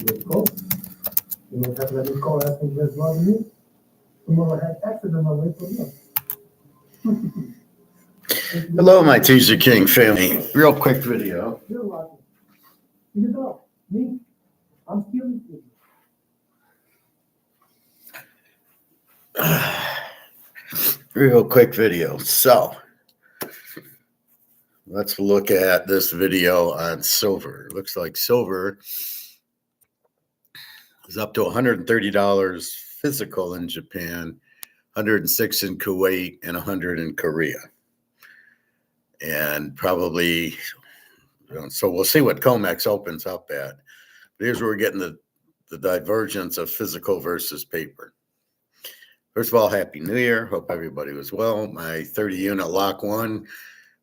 Ficou? E não está para mim colar com os lojas. Hello, my Teaserking family. Real quick video. Real quick video. So let's look at this video on silver. It looks like silver is up to $130 physical in Japan, 106 in Kuwait, and 100 in Korea. And probably, so we'll see what COMEX opens up at. But here's where we're getting the divergence of physical versus paper. First of all, Happy New Year. Hope everybody was well. My 30 unit lock one,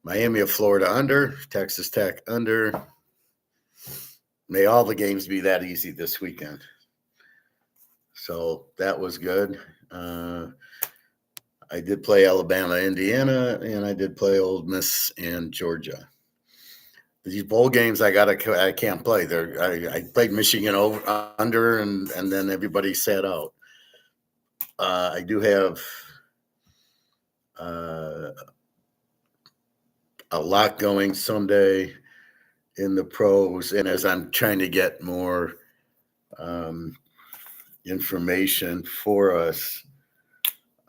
Miami of Florida under, Texas Tech under. May all the games be that easy this weekend. So that was good. I did play Alabama, Indiana, and I did play Ole Miss and Georgia. These bowl games I can't play. I played Michigan over under, and then everybody sat out. I do have a lot going Sunday in the pros, and as I'm trying to get more information for us,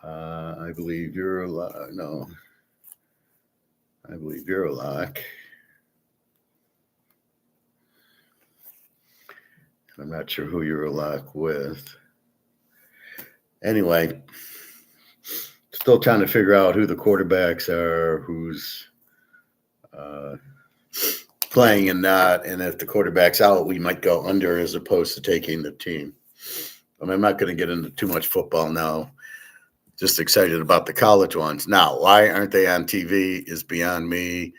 I believe you're a lock. No, I believe you're a lock. I'm not sure who you're a lock with. Anyway, still trying to figure out who the quarterbacks are, who's playing and not. And if the quarterback's out, we might go under as opposed to taking the team. But I'm not going to get into too much football now. Just excited about the college ones. Now, why aren't they on TV is beyond me.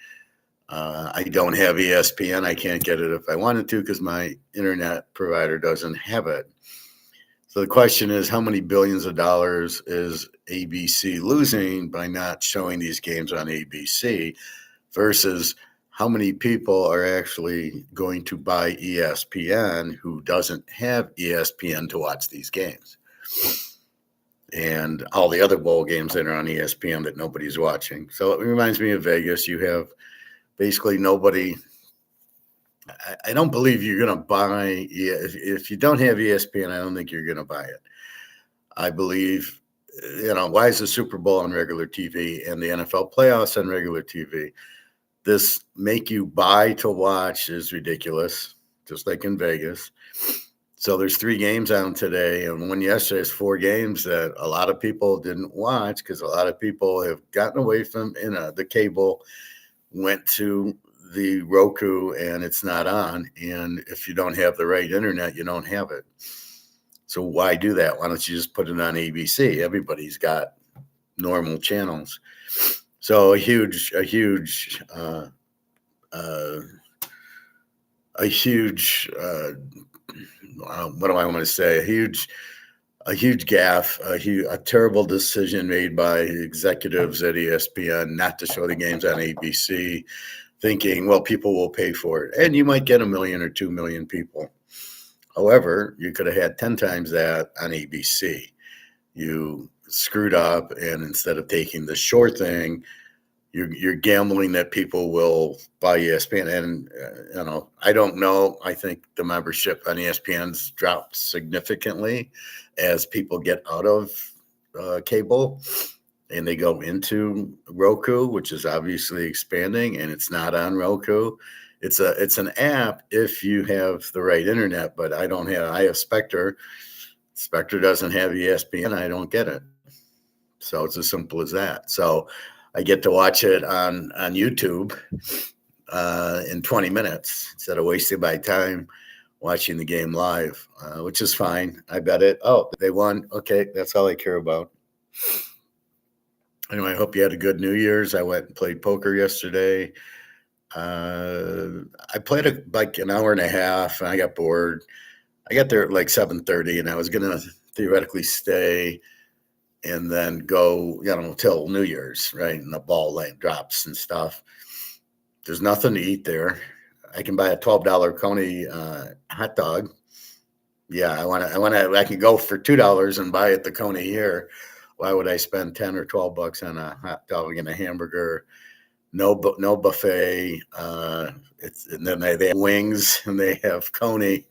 I don't have ESPN. I can't get it if I wanted to because my internet provider doesn't have it. So the question is, how many billions of dollars is ABC losing by not showing these games on ABC versus how many people are actually going to buy ESPN who doesn't have ESPN to watch these games? And all the other bowl games that are on ESPN that nobody's watching. So it reminds me of Vegas. You have basically nobody. I don't believe you're going to buy. If you don't have ESPN, I don't think you're going to buy it. I believe, why is the Super Bowl on regular TV and the NFL playoffs on regular TV? This make you buy to watch is ridiculous, just like in Vegas. So there's 3 games on today, and one yesterday is 4 games that a lot of people didn't watch because a lot of people have gotten away from the cable, went to the Roku, and it's not on. And if you don't have the right internet, you don't have it. So why do that? Why don't you just put it on ABC? Everybody's got normal channels. So a huge what do I want to say? A huge gaffe, a terrible decision made by executives at ESPN not to show the games on ABC, thinking, well, people will pay for it. And you might get 1 million or 2 million people. However, you could have had 10 times that on ABC. You screwed up, and instead of taking the short thing, you're gambling that people will buy ESPN. And, I don't know. I think the membership on ESPN's dropped significantly as people get out of cable and they go into Roku, which is obviously expanding, and it's not on Roku. It's an app if you have the right internet, but I have Spectre. Spectre doesn't have ESPN. I don't get it. So it's as simple as that. So I get to watch it on YouTube in 20 minutes instead of wasting my time watching the game live, which is fine. I bet it. Oh, they won. Okay, that's all I care about. Anyway, I hope you had a good New Year's. I went and played poker yesterday. I played like an hour and a half, and I got bored. I got there at like 7:30, and I was going to theoretically stay and then go, till New Year's, right? And the ball drops and stuff. There's nothing to eat there. I can buy a $12 Coney hot dog. Yeah, I can go for $2 and buy it the Coney here. Why would I spend 10 or 12 bucks on a hot dog and a hamburger? No buffet. And then they have wings and they have Coney,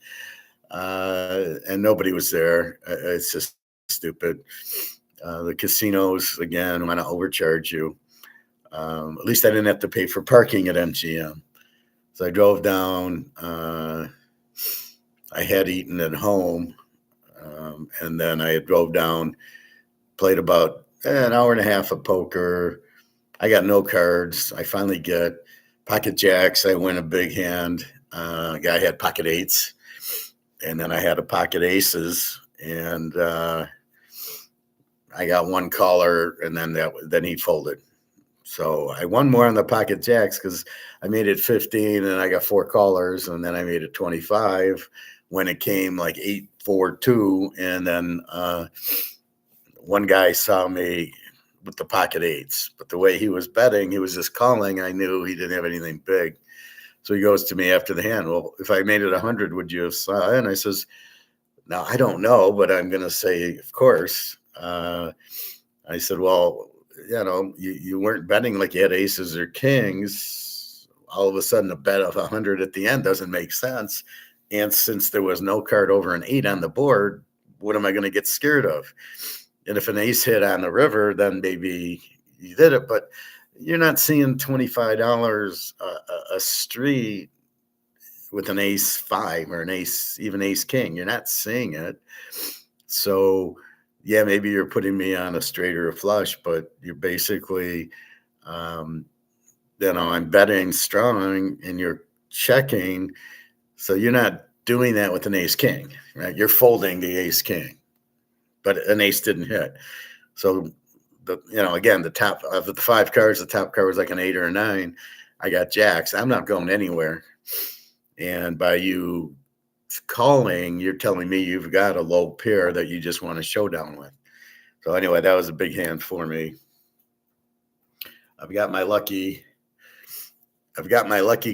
and nobody was there. It's just stupid. The casinos again want to overcharge you. At least I didn't have to pay for parking at MGM. So I drove down. I had eaten at home, and then I drove down, played about an hour and a half of poker. I got no cards. I finally get pocket jacks. I win a big hand. Guy had pocket eights, and then I had a pocket aces, and I got one caller, and then he folded. So I won more on the pocket jacks because I made it 15, and I got 4 callers, and then I made it 25 when it came like 8-4-2, and then one guy saw me with the pocket eights, but the way he was betting, he was just calling. I knew he didn't have anything big. So he goes to me after the hand. Well, if I made it 100, would you have saw it? And I says, no, I don't know, but I'm going to say, of course. I said, well, you weren't betting like you had aces or kings. All of a sudden, a bet of 100 at the end doesn't make sense. And since there was no card over an 8 on the board, what am I going to get scared of? And if an ace hit on the river, then maybe you did it. But you're not seeing $25 a street with an ace 5 or an ace, even ace king. You're not seeing it. So, yeah, maybe you're putting me on a straight or a flush, but you're basically, I'm betting strong and you're checking. So you're not doing that with an ace king, right? You're folding the ace king, but an ace didn't hit. So again, the top of the 5 cards, the top card was like an 8 or a 9. I got jacks. I'm not going anywhere. And by you calling, you're telling me you've got a low pair that you just want to showdown with. So anyway, that was a big hand for me. I've got my lucky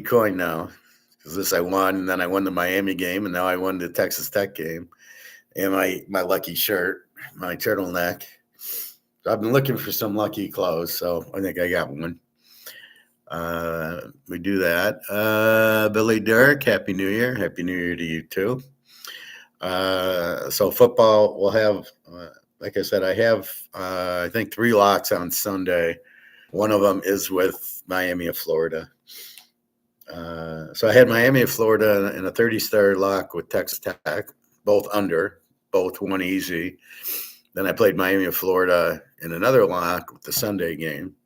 coin now, because this I won, and then I won the Miami game, and now I won the Texas Tech game, and my lucky shirt, my turtleneck. So I've been looking for some lucky clothes, so I think I got one. We do that. Billy Dirk, Happy New Year. Happy New Year to you too. So football, we'll have, like I said, I have, I think 3 locks on Sunday. One of them is with Miami of Florida. So I had Miami of Florida in a 30-star lock with Texas Tech, both under, both won easy. Then I played Miami of Florida in another lock with the Sunday game.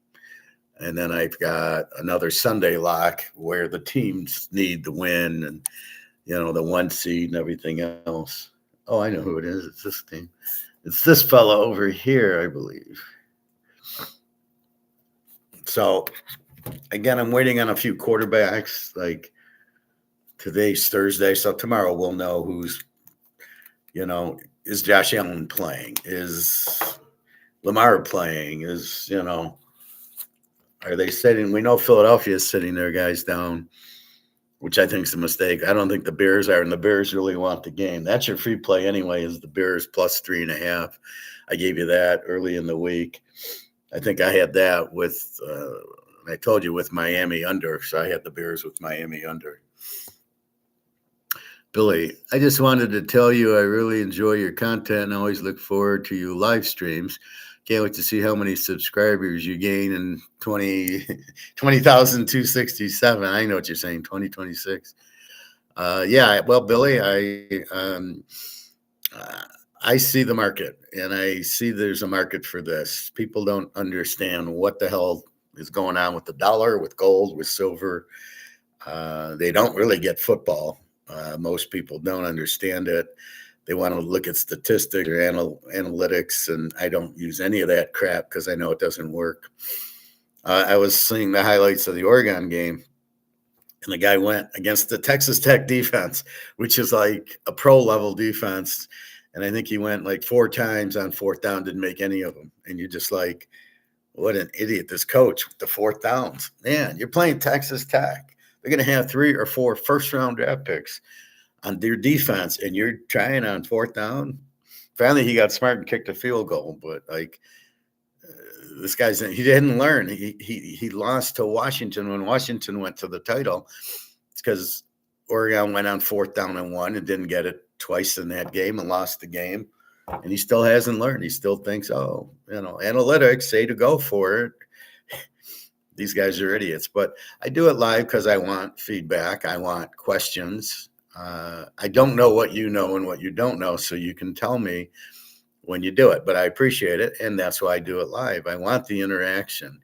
And then I've got another Sunday lock where the teams need the win and, the 1 seed and everything else. Oh, I know who it is. It's this team. It's this fella over here, I believe. So, again, I'm waiting on a few quarterbacks. Like, today's Thursday, so tomorrow we'll know who's, is Josh Allen playing? Is Lamar playing? Are they sitting? We know Philadelphia is sitting their guys down, which I think is a mistake. I don't think the Bears are, and the Bears really want the game. That's your free play anyway, is the Bears plus 3.5. I gave you that early in the week. I think I had that with, I told you, with Miami under, so I had the Bears with Miami under. Billy, I just wanted to tell you I really enjoy your content and always look forward to your live streams. Can't wait to see how many subscribers you gain in 20,267. I know what you're saying, 2026. Yeah, well, Billy, I see the market, and I see there's a market for this. People don't understand what the hell is going on with the dollar, with gold, with silver. They don't really get football. Most people don't understand it. They want to look at statistics or analytics, and I don't use any of that crap because I know it doesn't work. I was seeing the highlights of the Oregon game, and the guy went against the Texas Tech defense, which is like a pro-level defense, and I think he went like 4 times on 4th down, didn't make any of them. And you're just like, what an idiot, this coach with the 4th downs. Man, you're playing Texas Tech. They're going to have 3 or 4 first-round draft picks on their defense, and you're trying on 4th down. Finally, he got smart and kicked a field goal, but like this guy's he didn't learn. He lost to Washington when Washington went to the title. It's because Oregon went on 4th down and 1 and didn't get it twice in that game and lost the game. And he still hasn't learned. He still thinks, oh, analytics say to go for it. These guys are idiots. But I do it live because I want feedback. I want questions. I don't know what you know and what you don't know, so you can tell me when you do it. But I appreciate it, and that's why I do it live. I want the interaction.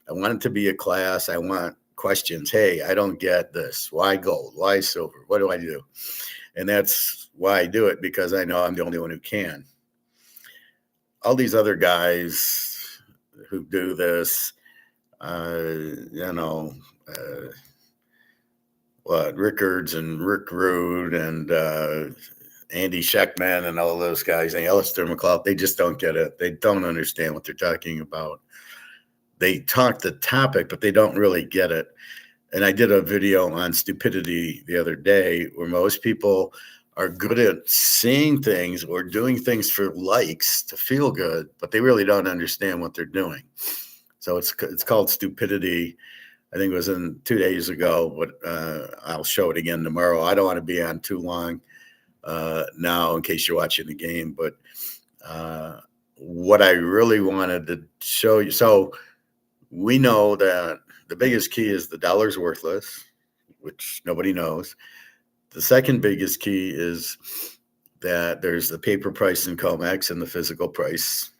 I want it to be a class. I want questions. Hey, I don't get this. Why gold? Why silver? What do I do? And that's why I do it, because I know I'm the only one who can. All these other guys who do this, Rickards and Rick Rude and Andy Scheckman and all those guys, and Alistair McLeod, they just don't get it. They don't understand what they're talking about. They talk the topic, but they don't really get it. And I did a video on stupidity the other day where most people are good at seeing things or doing things for likes to feel good, but they really don't understand what they're doing. So it's called stupidity. I think it was in 2 days ago, but I'll show it again tomorrow. I don't want to be on too long now in case you're watching the game, but what I really wanted to show you. So we know that the biggest key is the dollar's worthless, which nobody knows. The second biggest key is that there's the paper price in COMEX and the physical price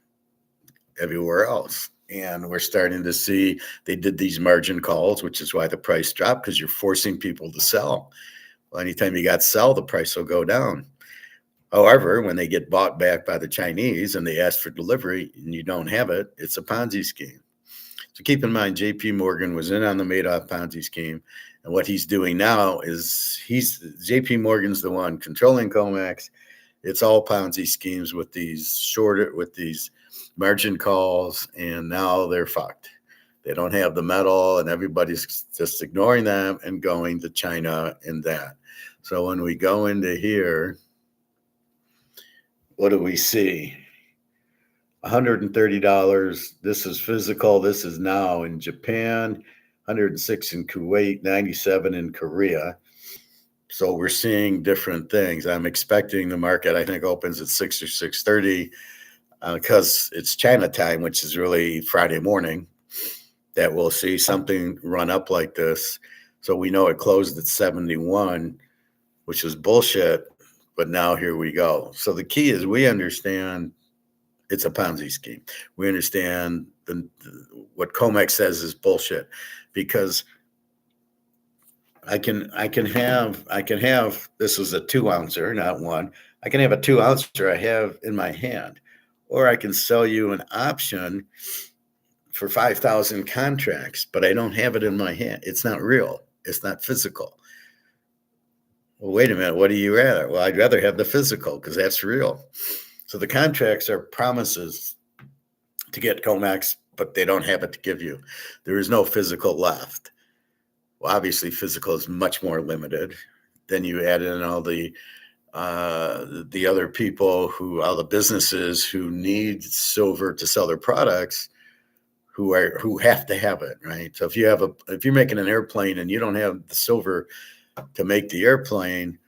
everywhere else. And we're starting to see they did these margin calls, which is why the price dropped, because you're forcing people to sell. Well, anytime you got to sell, the price will go down. However, when they get bought back by the Chinese and they ask for delivery and you don't have it, it's a Ponzi scheme. So keep in mind, JP Morgan was in on the Madoff Ponzi scheme. And what he's doing now is JP Morgan's the one controlling COMEX. It's all Ponzi schemes with these margin calls, and now they're fucked. They don't have the metal, and everybody's just ignoring them and going to China and that. So when we go into here, what do we see? $130. This is physical. This is now in Japan, 106 in Kuwait, 97 in Korea. So we're seeing different things. I'm expecting the market, I think, opens at 6 or 6:30 because it's China time, which is really Friday morning, that we'll see something run up like this. So we know it closed at 71, which was bullshit. But now here we go. So the key is we understand it's a Ponzi scheme. We understand what COMEX says is bullshit, because I can have this is a 2-ouncer, not one. I can have a 2-ouncer I have in my hand, or I can sell you an option for 5,000 contracts, but I don't have it in my hand. It's not real. It's not physical. Well, wait a minute. What do you rather? Well, I'd rather have the physical because that's real. So the contracts are promises to get COMEX, but they don't have it to give you. There is no physical left. Well, obviously, physical is much more limited. Then you add in all the other people all the businesses who need silver to sell their products, who have to have it, right? So if you're making an airplane and you don't have the silver to make the airplane,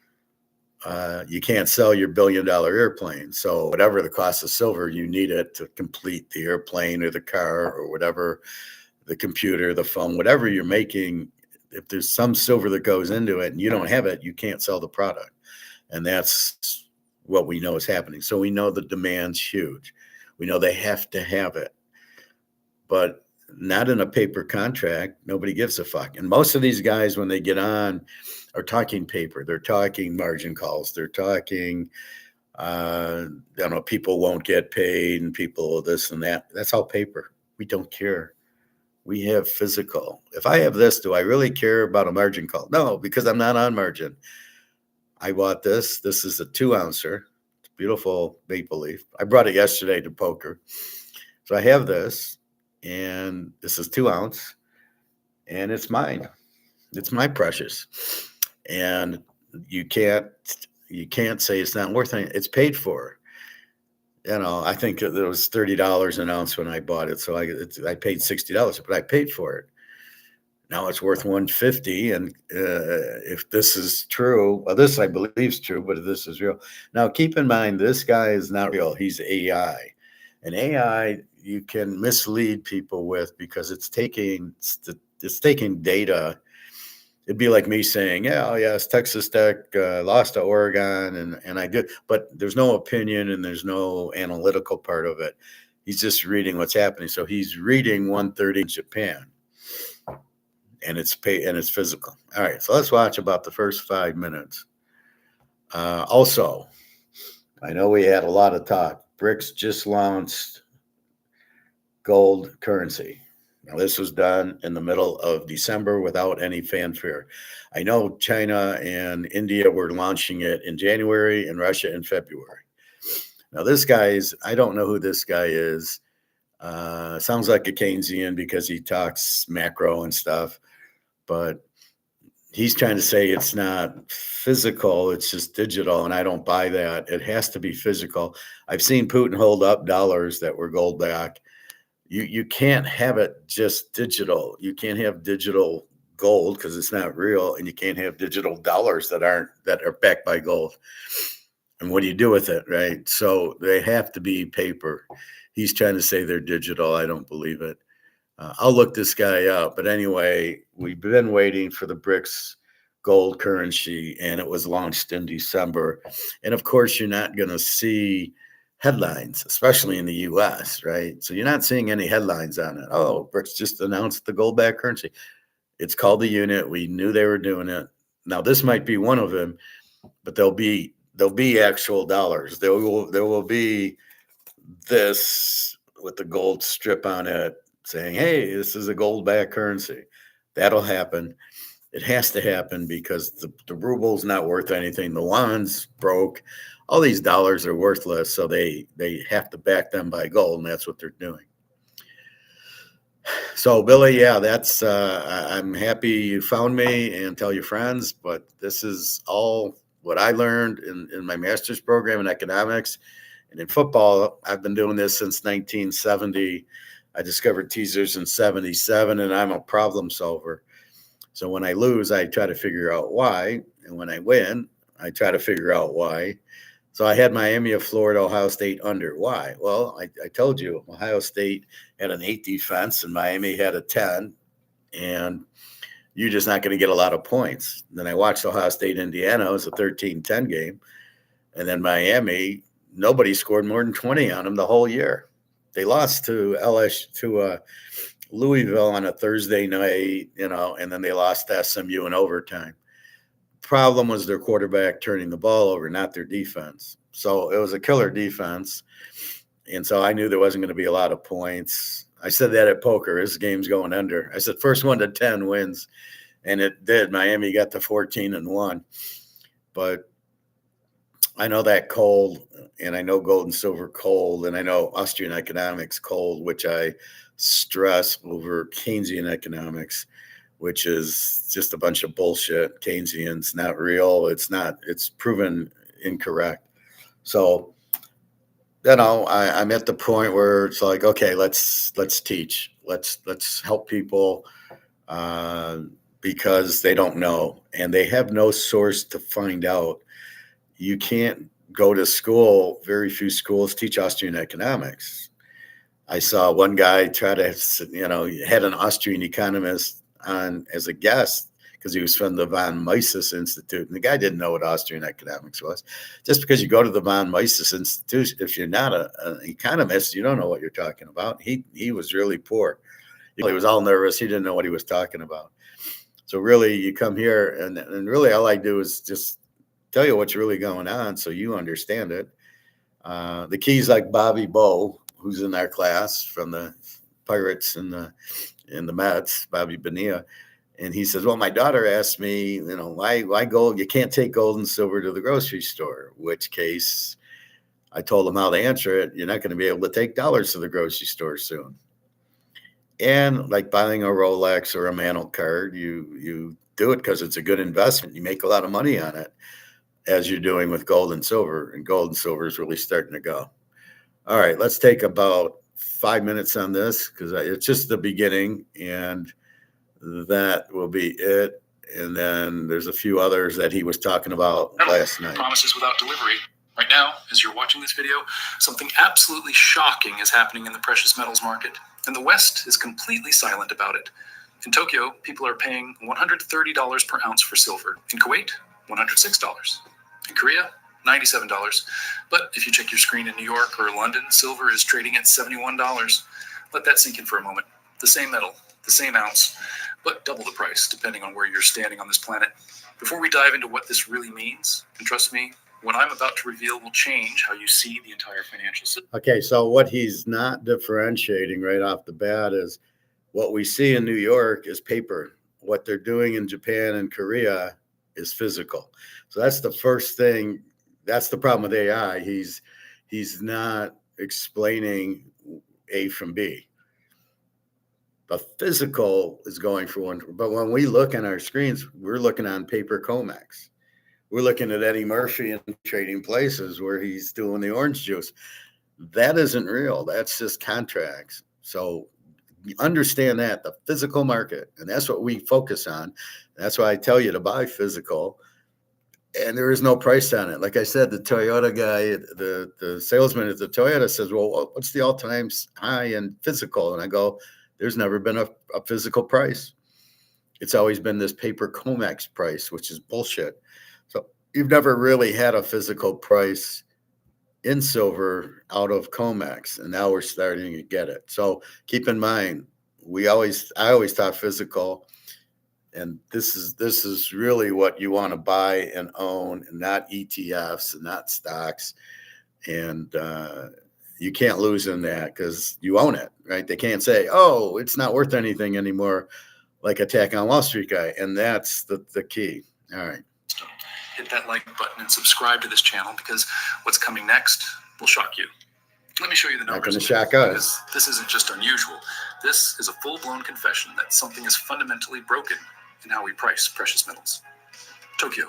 you can't sell your $1 billion airplane. So whatever the cost of silver, you need it to complete the airplane or the car or whatever, the computer, the phone, whatever you're making. If there's some silver that goes into it and you don't have it, you can't sell the product. And that's what we know is happening. So we know the demand's huge. We know they have to have it, but not in a paper contract. Nobody gives a fuck. And most of these guys, when they get on, are talking paper. They're talking margin calls. They're talking, people won't get paid and people this and that. That's all paper. We don't care. We have physical. If I have this, do I really care about a margin call? No, because I'm not on margin. I bought this. This is a 2-ouncer. It's beautiful maple leaf. I brought it yesterday to poker. So I have this, and this is 2 ounce, and it's mine. It's my precious. And you can't say it's not worth anything. It's paid for. I think it was $30 an ounce when I bought it. So I paid $60, but I paid for it. Now it's worth $150. And if this is true, well, this I believe is true, but if this is real. Now keep in mind, this guy is not real. He's AI. And AI you can mislead people with because it's taking data. It'd be like me saying, yeah, oh yes, Texas Tech lost to Oregon, and I did, but there's no opinion and there's no analytical part of it. He's just reading what's happening. So he's reading 130 in Japan, and it's physical. All right, so let's watch about the first 5 minutes. Also, I know we had a lot of talk. BRICS just launched gold currency. Now, this was done in the middle of December without any fanfare. I know China and India were launching it in January and Russia in February. Now, I don't know who this guy is. Sounds like a Keynesian because he talks macro and stuff, but he's trying to say it's not physical, it's just digital, and I don't buy that. It has to be physical. I've seen Putin hold up dollars that were gold back. You can't have it just digital. You can't have digital gold because it's not real, and you can't have digital dollars that are backed by gold. And what do you do with it, right? So they have to be paper. He's trying to say they're digital. I don't believe it. I'll look this guy up. But anyway, we've been waiting for the BRICS gold currency, and it was launched in December. And of course, you're not going to see headlines, especially in the U.S., right? So you're not seeing any headlines on it. Oh, BRICS just announced the gold-backed currency. It's called the unit. We knew they were doing it. Now, this might be one of them, but there'll be actual dollars. There will be this with the gold strip on it saying, hey, this is a gold-backed currency. That'll happen. It has to happen because the ruble's not worth anything. The yuan's broke. All these dollars are worthless, so they have to back them by gold, and that's what they're doing. So, Billy, yeah, that's I'm happy you found me, and tell your friends, but this is all what I learned in my master's program in economics. And in football, I've been doing this since 1970. I discovered teasers in 77, and I'm a problem solver. So when I lose, I try to figure out why. And when I win, I try to figure out why. So I had Miami of Florida, Ohio State under. Why? Well, I told you, Ohio State had an 8 defense and Miami had a 10. And you're just not going to get a lot of points. Then I watched Ohio State, Indiana. It was a 13-10 game. And then Miami, nobody scored more than 20 on them the whole year. They lost to Louisville on a Thursday night, and then they lost to SMU in overtime. Problem was their quarterback turning the ball over, not their defense. So it was a killer defense. And so I knew there wasn't going to be a lot of points. I said that at poker. This game's going under. I said first 1 to 10 wins. And it did. Miami got to 14-1. But I know that cold, and I know gold and silver cold, and I know Austrian economics cold, which I stress over Keynesian economics, which is just a bunch of bullshit. Keynesian's not real. It's proven incorrect. So, I'm at the point where it's like, okay, let's teach. Let's help people because they don't know, and they have no source to find out. You can't go to school. Very few schools teach Austrian economics. I saw one guy try to, had an Austrian economist on as a guest because he was from the von Mises Institute. And the guy didn't know what Austrian economics was. Just because you go to the von Mises Institute, if you're not an economist, you don't know what you're talking about. He was really poor. He was all nervous. He didn't know what he was talking about. So really, you come here, and really all I do is just tell you what's really going on so you understand it. The key's like Bobby Bowe, who's in our class from the Pirates and the Mets, Bobby Bonilla. And he says, well, my daughter asked me, why gold? You can't take gold and silver to the grocery store, which case I told him how to answer it. You're not going to be able to take dollars to the grocery store soon. And like buying a Rolex or a Mantle card, you do it because it's a good investment. You make a lot of money on it, as you're doing with gold and silver, and gold and silver is really starting to go. All right, let's take about 5 minutes on this because it's just the beginning, and that will be it. And then there's a few others that he was talking about last night. Promises without delivery. Right now, as you're watching this video, something absolutely shocking is happening in the precious metals market, and the West is completely silent about it. In Tokyo, people are paying $130 per ounce for silver. In Kuwait, $106. In Korea, $97. But if you check your screen in New York or London, silver is trading at $71. Let that sink in for a moment. The same metal, the same ounce, but double the price, depending on where you're standing on this planet. Before we dive into what this really means, and trust me, what I'm about to reveal will change how you see the entire financial system. Okay, so what he's not differentiating right off the bat is what we see in New York is paper. What they're doing in Japan and Korea is physical. So that's the first thing. That's the problem with AI. He's not explaining A from B. The physical is going for one, but when we look on our screens, we're looking on paper comex. We're looking at Eddie Murphy in Trading Places where he's doing the orange juice. That isn't real. That's just contracts. So understand that the physical market, and that's what we focus on. That's why I tell you to buy physical, and there is no price on it. Like I said, the Toyota guy, the salesman at the Toyota says, well, what's the all-time high in physical? And I go, there's never been a physical price. It's always been this paper comex price, which is bullshit. So you've never really had a physical price in silver out of comex, and now we're starting to get it. So keep in mind, I always taught physical, and this is really what you want to buy and own, and not ETFs and not stocks. And you can't lose in that because you own it, right? They can't say, oh, it's not worth anything anymore, like Attack on Wall Street guy. And that's the key. All right. Hit that like button and subscribe to this channel because what's coming next will shock you. Let me show you the numbers. Not going to shock us. This isn't just unusual. This is a full-blown confession that something is fundamentally broken in how we price precious metals. Tokyo,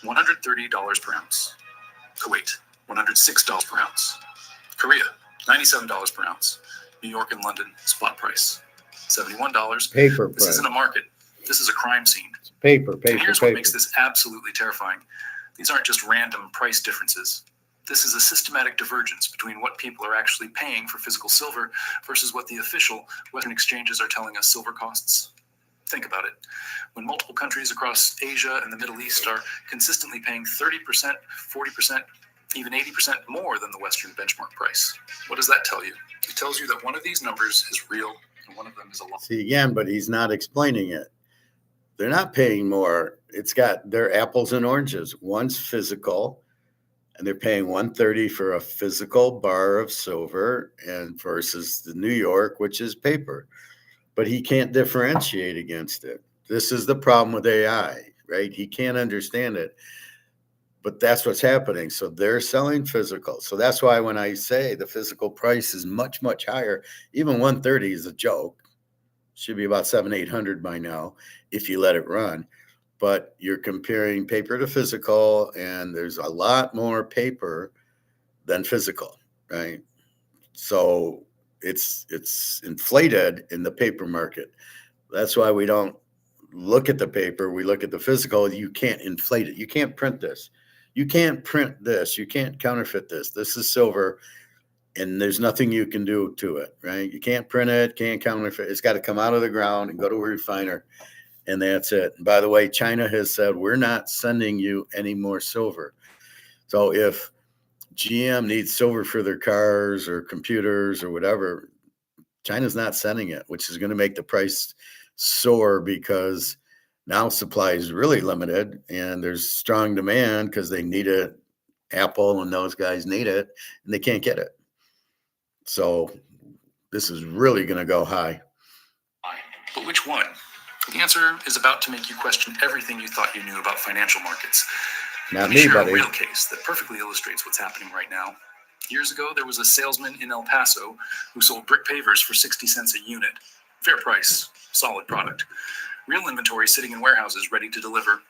$130 per ounce. Kuwait, $106 per ounce. Korea, $97 per ounce. New York and London, spot price, $71. Paper This price. isn't a market. This is a crime scene. Paper. And here's what makes this absolutely terrifying. These aren't just random price differences. This is a systematic divergence between what people are actually paying for physical silver versus what the official Western exchanges are telling us silver costs. Think about it. When multiple countries across Asia and the Middle East are consistently paying 30%, 40%, even 80% more than the Western benchmark price, what does that tell you? It tells you that one of these numbers is real and one of them is a lie. See, again, but he's not explaining it. They're not paying more. They're apples and oranges. One's physical, and they're paying $130 for a physical bar of silver, and versus the New York, which is paper. But he can't differentiate against it. This is the problem with AI, right? He can't understand it. But that's what's happening. So they're selling physical. So that's why when I say the physical price is much, much higher, even 130 is a joke. Should be about 700-800 by now if you let it run. But you're comparing paper to physical, and there's a lot more paper than physical, right? So it's inflated in the paper market. That's why we don't look at the paper. We look at the physical. You can't inflate it. You can't print this. You can't print this. You can't counterfeit this. This is silver, and there's nothing you can do to it, right? You can't print it, can't counterfeit. It's got to come out of the ground and go to a refiner, and that's it. And by the way, China has said, we're not sending you any more silver. So if GM needs silver for their cars or computers or whatever, China's not sending it, which is going to make the price soar because now supply is really limited and there's strong demand because they need it. Apple and those guys need it, and they can't get it. So this is really going to go high. But which one? The answer is about to make you question everything you thought you knew about financial markets. Not Let me me, share buddy. a real case that perfectly illustrates what's happening right now. Years ago, there was a salesman in El Paso who sold brick pavers for 60 cents a unit. Fair price, solid product. real inventory sitting in warehouses ready to deliver.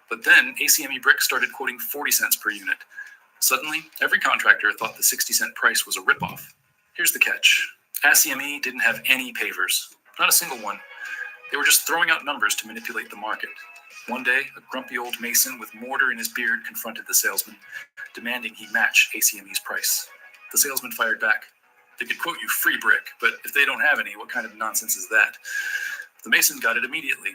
But then ACME Brick started quoting 40 cents per unit. Suddenly, every contractor thought the 60-cent price was a ripoff. Here's the catch. ACME didn't have any pavers, not a single one. They were just throwing out numbers to manipulate the market. One day, a grumpy old mason with mortar in his beard confronted the salesman, demanding he match ACME's price. The salesman fired back. They could quote you free brick, but if they don't have any, what kind of nonsense is that? The mason got it immediately.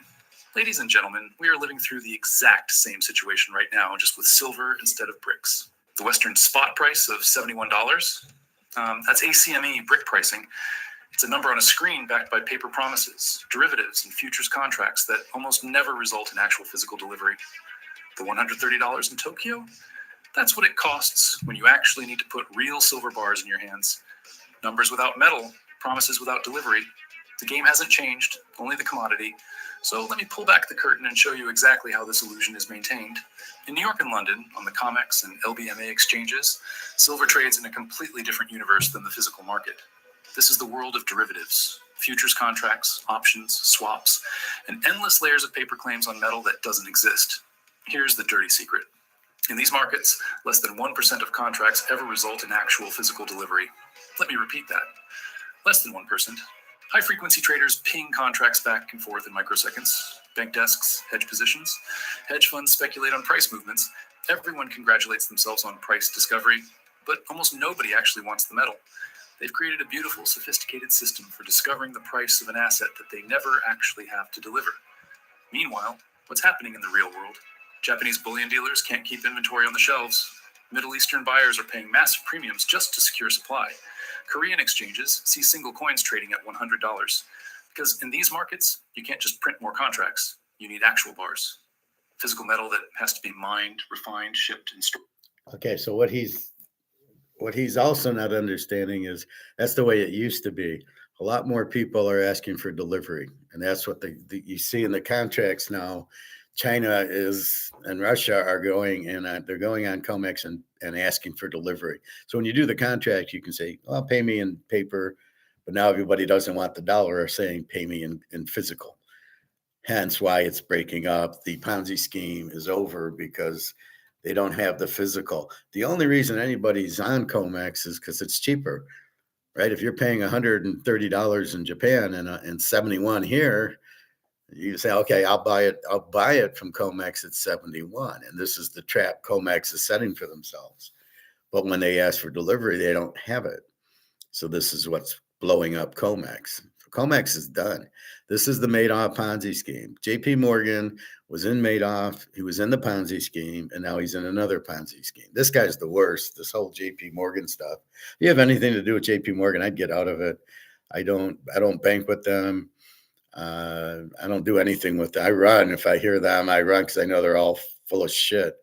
Ladies and gentlemen, we are living through the exact same situation right now, just with silver instead of bricks. The Western spot price of $71, that's ACME brick pricing. It's a number on a screen backed by paper promises, derivatives, and futures contracts that almost never result in actual physical delivery. The $130 in Tokyo? That's what it costs when you actually need to put real silver bars in your hands. Numbers without metal, promises without delivery. The game hasn't changed, only the commodity. So let me pull back the curtain and show you exactly how this illusion is maintained. In New York and London, on the COMEX and LBMA exchanges, silver trades in a completely different universe than the physical market. This is the world of derivatives, futures contracts, options, swaps, and endless layers of paper claims on metal that doesn't exist. Here's the dirty secret. In these markets, less than 1% of contracts ever result in actual physical delivery. Let me repeat that. Less than 1%. High-frequency traders ping contracts back and forth in microseconds. Bank desks hedge positions. Hedge funds speculate on price movements. Everyone congratulates themselves on price discovery, but almost nobody actually wants the metal. They've created a beautiful, sophisticated system for discovering the price of an asset that they never actually have to deliver. Meanwhile, what's happening in the real world? Japanese bullion dealers can't keep inventory on the shelves. Middle Eastern buyers are paying massive premiums just to secure supply. Korean exchanges see single coins trading at $100. Because in these markets, you can't just print more contracts. You need actual bars. Physical metal that has to be mined, refined, shipped, and stored. Okay, so what he's also not understanding is that's the way it used to be. A lot more people are asking for delivery, and that's what you see in the contracts now. China and Russia are going and they're going on COMEX and asking for delivery. So when you do the contract, you can say, "Well, pay me in paper," but now everybody doesn't want the dollar, are saying, "Pay me in physical." Hence why it's breaking up. The Ponzi scheme is over because they don't have the physical. The only reason anybody's on COMEX is because it's cheaper, right? If you're paying $130 in Japan and 71 here, you say, okay, I'll buy it from COMEX at 71. And this is the trap COMEX is setting for themselves. But when they ask for delivery, they don't have it. So this is what's blowing up COMEX. COMEX is done. This is the Madoff Ponzi scheme. JP Morgan was in Madoff. He was in the Ponzi scheme, and now he's in another Ponzi scheme. This guy's the worst, this whole JP Morgan stuff. If you have anything to do with JP Morgan, I'd get out of it. I don't bank with them. I don't do anything with them. I run. If I hear them, I run because I know they're all full of shit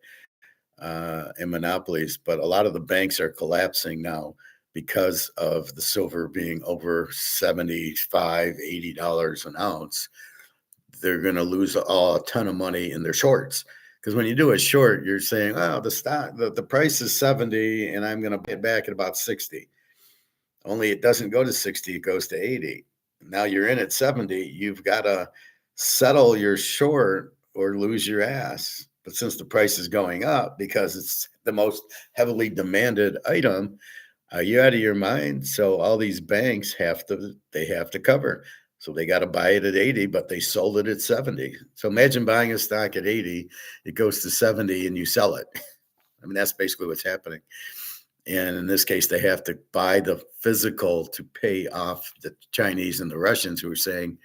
and monopolies. But a lot of the banks are collapsing now because of the silver being over $75, $80 an ounce. They're going to lose a ton of money in their shorts. Because when you do a short, you're saying, oh, the price is 70 and I'm going to pay it back at about 60. Only it doesn't go to 60, it goes to 80. Now you're in at 70, you've got to settle your short or lose your ass. But since the price is going up because it's the most heavily demanded item, are you out of your mind? So all these banks have to cover. So they got to buy it at 80, but they sold it at 70. So imagine buying a stock at 80, it goes to 70 and you sell it. I mean, that's basically what's happening. And in this case, they have to buy the physical to pay off the Chinese and the Russians who are saying,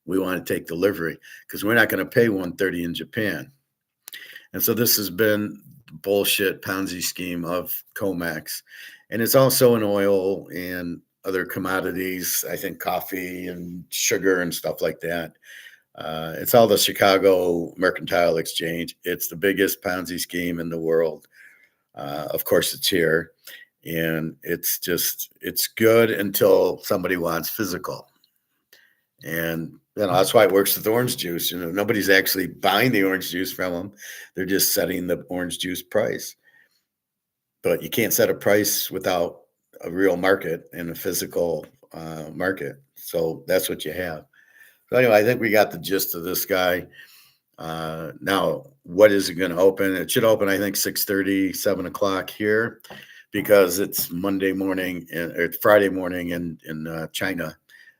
we want to take delivery because we're not going to pay 130 in Japan. And so this has been the bullshit Ponzi scheme of COMEX. And it's also in oil and other commodities, I think coffee and sugar and stuff like that. It's all the Chicago Mercantile Exchange. It's the biggest Ponzi scheme in the world. Of course, it's here. And it's good until somebody wants physical. And that's why it works with orange juice. Nobody's actually buying the orange juice from them. They're just setting the orange juice price. But you can't set a price without a real market and a physical market. So that's what you have. So anyway, I think we got the gist of this guy. Now, what is it going to open? It should open, I think, 6:30, 7 o'clock here, because it's Monday morning or Friday morning in China,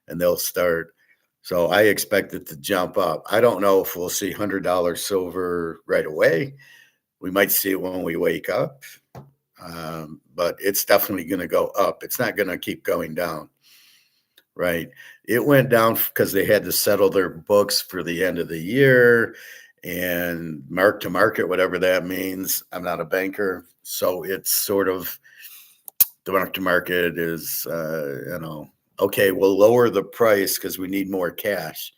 and they'll start. So I expect it to jump up. I don't know if we'll see $100 silver right away. We might see it when we wake up, but it's definitely going to go up. It's not going to keep going down, right? It went down because they had to settle their books for the end of the year and mark to market, whatever that means. I'm not a banker, so it's sort of the mark to market is, okay, we'll lower the price because we need more cash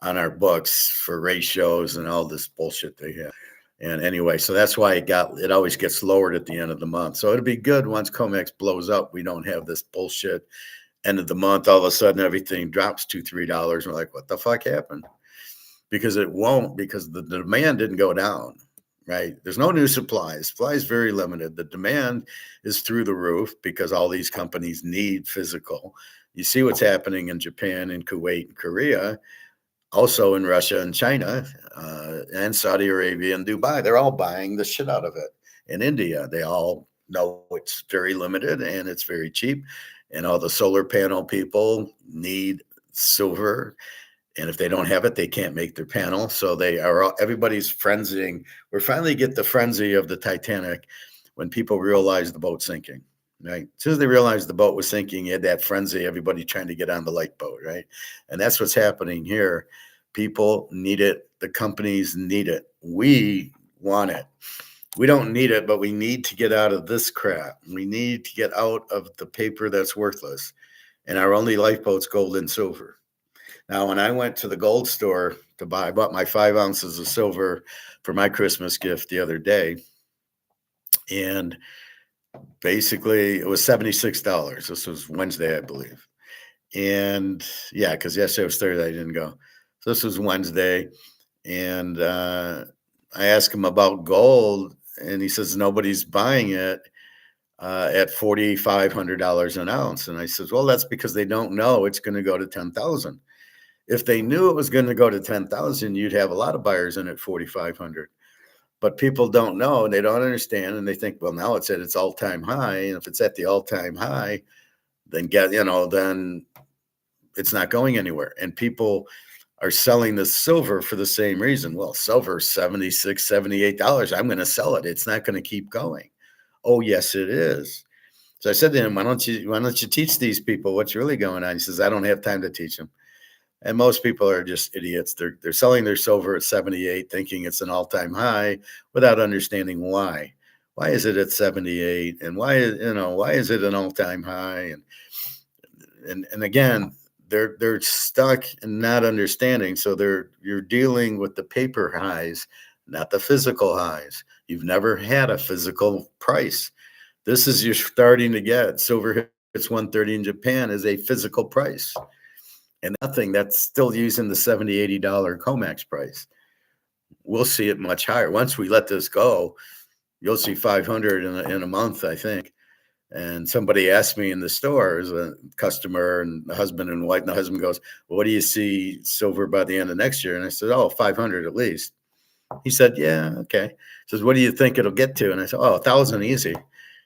on our books for ratios and all this bullshit they have. And anyway, so that's why it always gets lowered at the end of the month. So it'll be good once COMEX blows up. We don't have this bullshit end of the month. All of a sudden, everything drops $2-3. We're like, what the fuck happened? Because it won't, because the demand didn't go down, right? There's no new supply. Supply is very limited. The demand is through the roof because all these companies need physical. You see what's happening in Japan and Kuwait and Korea, also in Russia and China, and Saudi Arabia and Dubai. They're all buying the shit out of it. In India, they all know it's very limited and it's very cheap. And all the solar panel people need silver. And if they don't have it, they can't make their panel. So everybody's frenzying. We're finally get the frenzy of the Titanic when people realize the boat's sinking. Right. As soon as they realized the boat was sinking, you had that frenzy, everybody trying to get on the lifeboat, right? And that's what's happening here. People need it. The companies need it. We want it. We don't need it, but we need to get out of this crap. We need to get out of the paper that's worthless. And our only lifeboat's gold and silver. Now, when I went to the gold store I bought my 5 ounces of silver for my Christmas gift the other day. And basically, it was $76. This was Wednesday, I believe. And yeah, because yesterday was Thursday, I didn't go. So this was Wednesday. And I asked him about gold, and he says nobody's buying it at $4,500 an ounce. And I says, well, that's because they don't know it's going to go to 10,000. If they knew it was going to go to 10,000, you'd have a lot of buyers in at 4,500. But people don't know, and they don't understand, and they think, well, now it's at its all-time high, and if it's at the all-time high, then then it's not going anywhere. And people are selling the silver for the same reason. Well, silver $76, $78. I'm going to sell it. It's not going to keep going. Oh, yes, it is. So I said to him, why don't you teach these people what's really going on? He says, I don't have time to teach them. And most people are just idiots. They're selling their silver at 78, thinking it's an all-time high, without understanding why. Why is it at 78? And why is it an all-time high? And again, they're stuck and not understanding. So you're dealing with the paper highs, not the physical highs. You've never had a physical price. This is you're starting to get. Silver hits 130 in Japan is a physical price. And nothing that's still using the $70, $80 COMEX price. We'll see it much higher. Once we let this go, you'll see 500 in a month, I think. And somebody asked me in the store, as a customer and the husband and wife, and the husband goes, well, what do you see silver by the end of next year? And I said, 500 at least. He said, yeah, okay. He says, what do you think it'll get to? And I said, 1,000 easy. He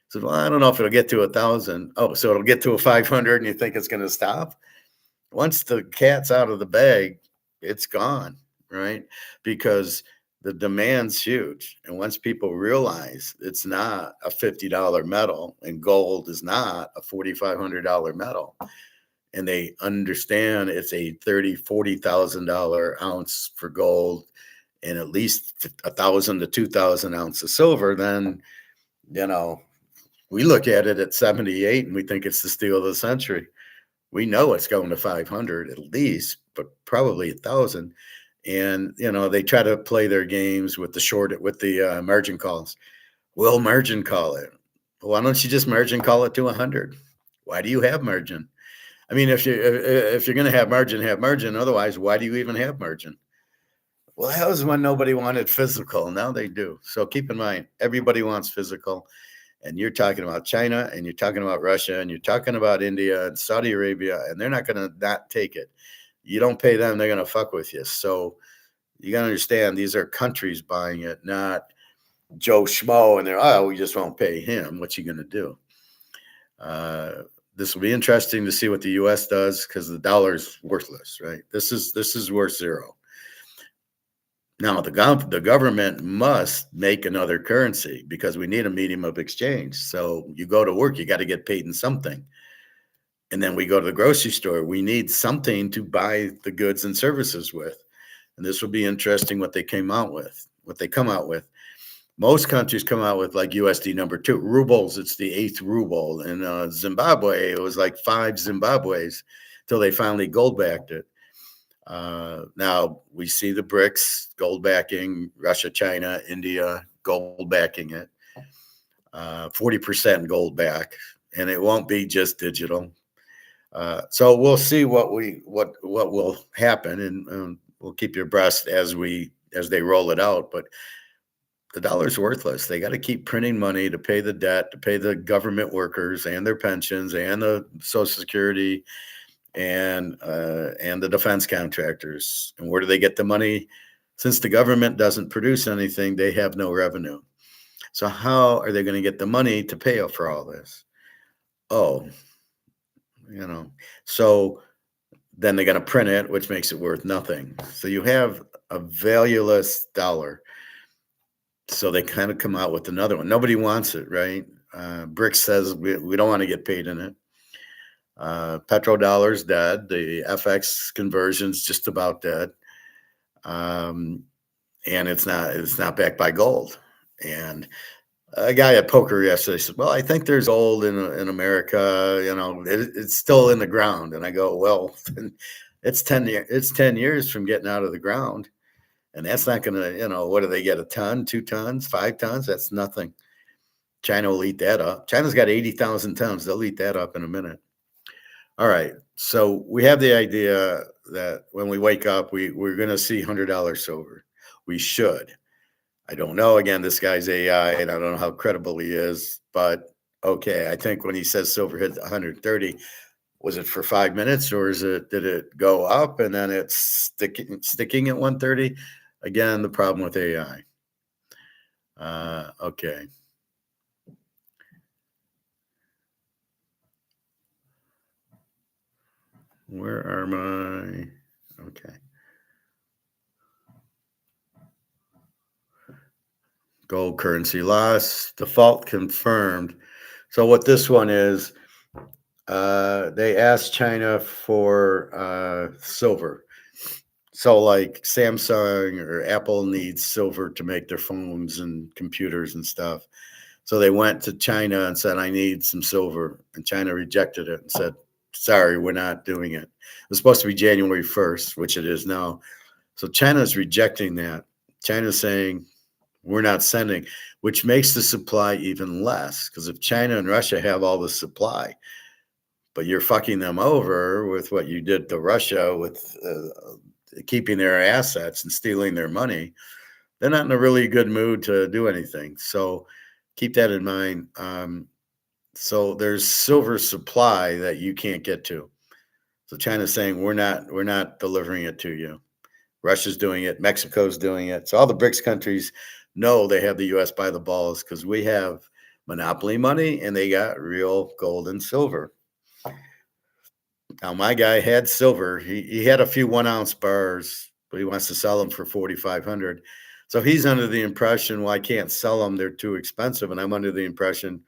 said, well, I don't know if it'll get to 1,000. Oh, so it'll get to a 500 and you think it's going to stop? Once the cat's out of the bag, it's gone, right? Because the demand's huge. And once people realize it's not a $50 metal and gold is not a $4,500 metal, and they understand it's a $30,000, $40,000 ounce for gold and at least 1,000 to 2,000 ounces of silver, then, we look at it at 78 and we think it's the steal of the century. We know it's going to 500 at least, but probably 1,000. And, they try to play their games with the margin calls. We'll margin call it. Why don't you just margin call it to 100? Why do you have margin? I mean, if you're going to have margin. Otherwise, why do you even have margin? Well, that was when nobody wanted physical. Now they do. So keep in mind, everybody wants physical. And you're talking about China, and you're talking about Russia, and you're talking about India and Saudi Arabia, and they're not going to not take it. You don't pay them, they're going to fuck with you. So you got to understand these are countries buying it, not Joe Schmo. And they're, oh, we just won't pay him. What's he going to do? This will be interesting to see what the U.S. does because the dollar's worthless, right? This is worth zero. Now, the government must make another currency because we need a medium of exchange. So you go to work, you got to get paid in something. And then we go to the grocery store. We need something to buy the goods and services with. And this will be interesting what they come out with. Most countries come out with like USD number 2. Rubles, it's the 8th ruble. In Zimbabwe, it was like 5 Zimbabwe's till they finally gold backed it. Now we see the BRICS gold backing, Russia, China, India gold backing it, 40% gold back, and it won't be just digital. So we'll see what will happen, and we'll keep you abreast as they roll it out. But the dollar's worthless. They got to keep printing money to pay the debt, to pay the government workers and their pensions and the Social Security and the defense contractors. And where do they get the money? Since the government doesn't produce anything, they have no revenue. So how are they going to get the money to pay for all this? Oh, so then they're going to print it, which makes it worth nothing. So you have a valueless dollar. So they kind of come out with another one. Nobody wants it, right? BRICS says we don't want to get paid in it. Petrodollar's dead. The FX conversion's just about dead. And it's not backed by gold. And a guy at poker yesterday said, well, I think there's gold in America, it's still in the ground. And I go, well, it's 10 years from getting out of the ground. And that's not going to, what do they get? A ton, 2 tons, 5 tons? That's nothing. China will eat that up. China's got 80,000 tons. They'll eat that up in a minute. All right. So we have the idea that when we wake up, we're going to see $100 silver. We should. I don't know. Again, this guy's AI, and I don't know how credible he is. But, okay, I think when he says silver hit 130, was it for 5 minutes or did it go up and then it's sticking at 130? Again, the problem with AI. Okay. Where are my? Okay. Gold currency loss, default confirmed. So what this one is, they asked China for silver. So like Samsung or Apple needs silver to make their phones and computers and stuff. So they went to China and said, I need some silver. And China rejected it and said, sorry, we're not doing it. It was supposed to be January 1st, which it is now. So China's rejecting that. China's saying, we're not sending, which makes the supply even less. Because if China and Russia have all the supply, but you're fucking them over with what you did to Russia with keeping their assets and stealing their money, they're not in a really good mood to do anything. So keep that in mind. So there's silver supply that you can't get to. So China's saying we're not delivering it to you. Russia's doing it. Mexico's doing it. So all the BRICS countries know they have the U.S. by the balls because we have monopoly money and they got real gold and silver. Now, my guy had silver. He had a few 1-ounce bars, but he wants to sell them for $4,500. So he's under the impression, well, I can't sell them. They're too expensive. And I'm under the impression,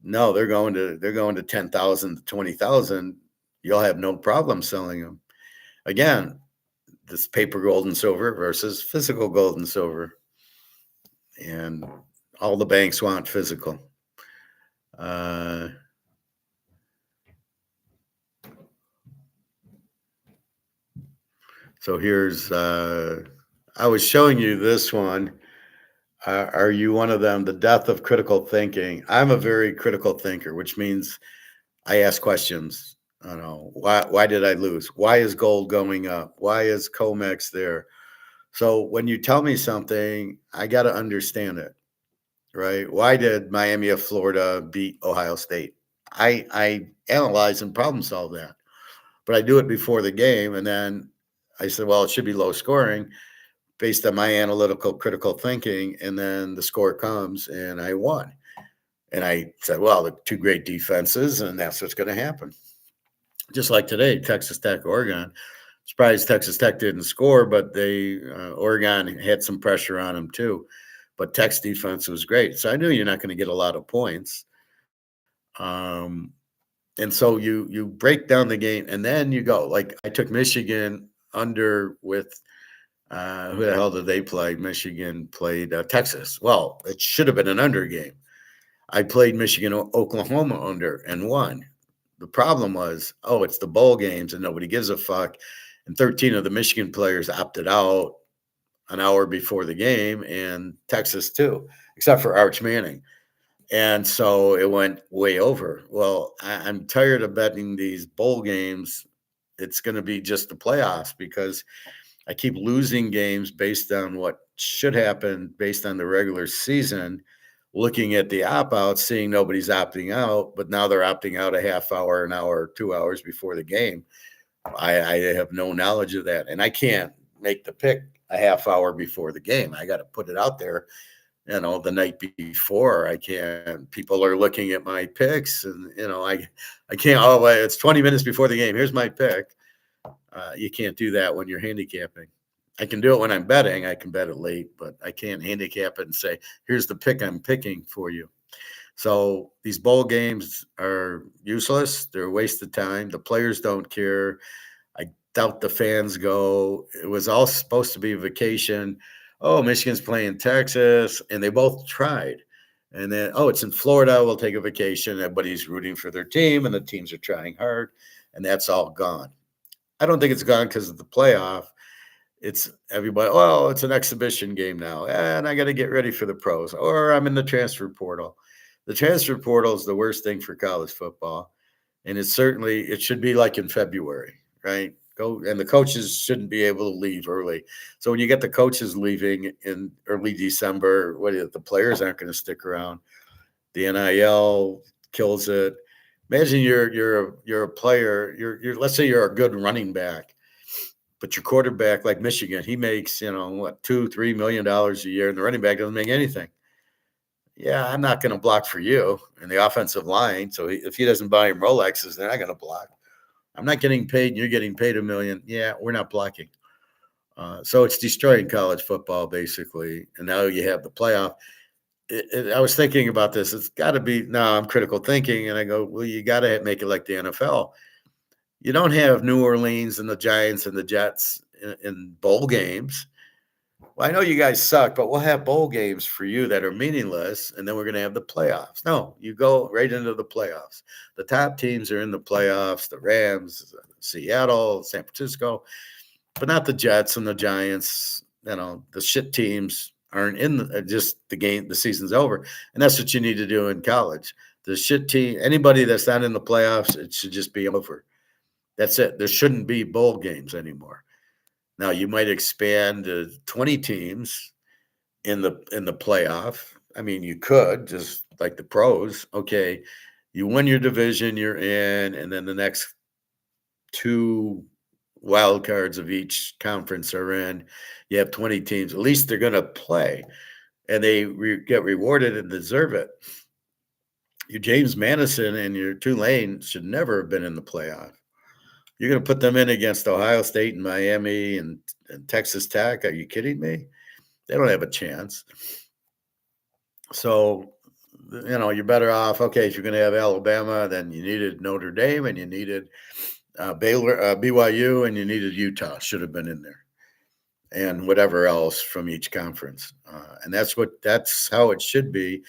no, they're going to 10,000 to 20,000. You'll have no problem selling them. Again, this paper gold and silver versus physical gold and silver. And all the banks want physical. So here's, I was showing you this one. Are you one of them? The death of critical thinking. I'm a very critical thinker, which means I ask questions. I don't know, why did I lose? Why is gold going up? Why is COMEX there? So when you tell me something, I got to understand it, right? Why did Miami of Florida beat Ohio State? I analyze and problem solve that. but I do it before the game. And then I said, well, it should be low scoring based on my analytical, critical thinking. And then the score comes and I won. And I said, well, the two great defenses, and that's what's going to happen. Just like today, Texas Tech, Oregon. Surprised Texas Tech didn't score, but Oregon had some pressure on them too. But Tech's defense was great. So I knew you're not going to get a lot of points. And so you break down the game, and then you go. Like I took Michigan under with who the hell did they play? Michigan played Texas. Well, it should have been an under game. I played Michigan, Oklahoma under and won. The problem was, it's the bowl games and nobody gives a fuck. And 13 of the Michigan players opted out an hour before the game, and Texas too, except for Arch Manning. And so it went way over. Well, I'm tired of betting these bowl games. It's going to be just the playoffs because I keep losing games based on what should happen based on the regular season, looking at the opt-outs, seeing nobody's opting out, but now they're opting out a half hour, an hour, 2 hours before the game. I have no knowledge of that. And I can't make the pick a half hour before the game. I got to put it out there, the night before. I can't. People are looking at my picks and, I can't, it's 20 minutes before the game. Here's my pick. You can't do that when you're handicapping. I can do it when I'm betting. I can bet it late, but I can't handicap it and say, here's the pick I'm picking for you. So these bowl games are useless. They're a waste of time. The players don't care. I doubt the fans go. It was all supposed to be a vacation. Oh, Michigan's playing Texas, and they both tried. And then, it's in Florida. We'll take a vacation. Everybody's rooting for their team, and the teams are trying hard, and that's all gone. I don't think it's gone because of the playoff. It's everybody, it's an exhibition game now, and I got to get ready for the pros, or I'm in the transfer portal. The transfer portal is the worst thing for college football, and it should be like in February, right? And the coaches shouldn't be able to leave early. So when you get the coaches leaving in early December, the players aren't going to stick around. The NIL kills it. Imagine you're a player. Let's say you're a good running back. But your quarterback, like Michigan, he makes, $2-3 million a year, and the running back doesn't make anything. Yeah, I'm not going to block for you in the offensive line. So if he doesn't buy him Rolexes, they're not going to block. I'm not getting paid, and you're getting paid $1 million. Yeah, we're not blocking. So it's destroying college football, basically. And now you have the playoff. I was thinking about this. It's got to be, I'm critical thinking, and I go, well, you got to make it like the NFL. You don't have New Orleans and the Giants and the Jets in bowl games. Well, I know you guys suck, but we'll have bowl games for you that are meaningless, and then we're going to have the playoffs. No, you go right into the playoffs. The top teams are in the playoffs, the Rams, Seattle, San Francisco, but not the Jets and the Giants. The shit teams aren't in just the game. The season's over, and that's what you need to do in college. The shit team, anybody that's not in the playoffs, it should just be over. That's it. There shouldn't be bowl games anymore. Now you might expand to 20 teams in the playoff. I mean, you could just like the pros. Okay, you win your division, you're in, and then the next 2 wild cards of each conference are in. You have 20 teams. At least they're going to play, and they get rewarded and deserve it. Your James Madison and your Tulane should never have been in the playoff. You're going to put them in against Ohio State and Miami and Texas Tech. Are you kidding me? They don't have a chance. So, you're better off. Okay, if you're going to have Alabama, then you needed Notre Dame and you needed Baylor, BYU, and you needed Utah. Should have been in there, and whatever else from each conference. And that's how it should be.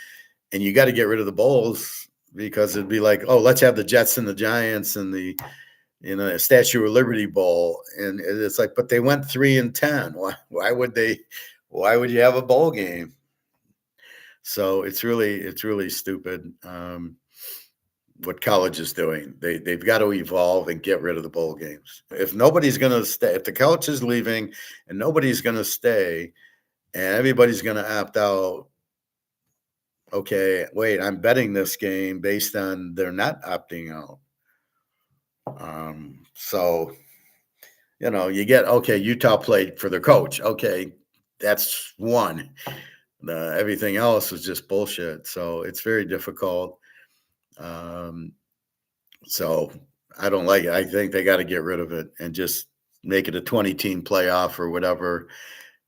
And you got to get rid of the bowls because it'd be like, let's have the Jets and the Giants and the Statue of Liberty Bowl, and it's like, but they went 3-10. Why would you have a bowl game? So it's really stupid what college is doing. They've got to evolve and get rid of the bowl games. If nobody's going to stay, if the coach is leaving and nobody's going to stay, and everybody's going to opt out. Okay, wait, I'm betting this game based on they're not opting out. So, you get, okay, Utah played for their coach. Okay, that's one. Everything else is just bullshit. So it's very difficult. So I don't like it. I think they got to get rid of it and just make it a 20-team playoff or whatever.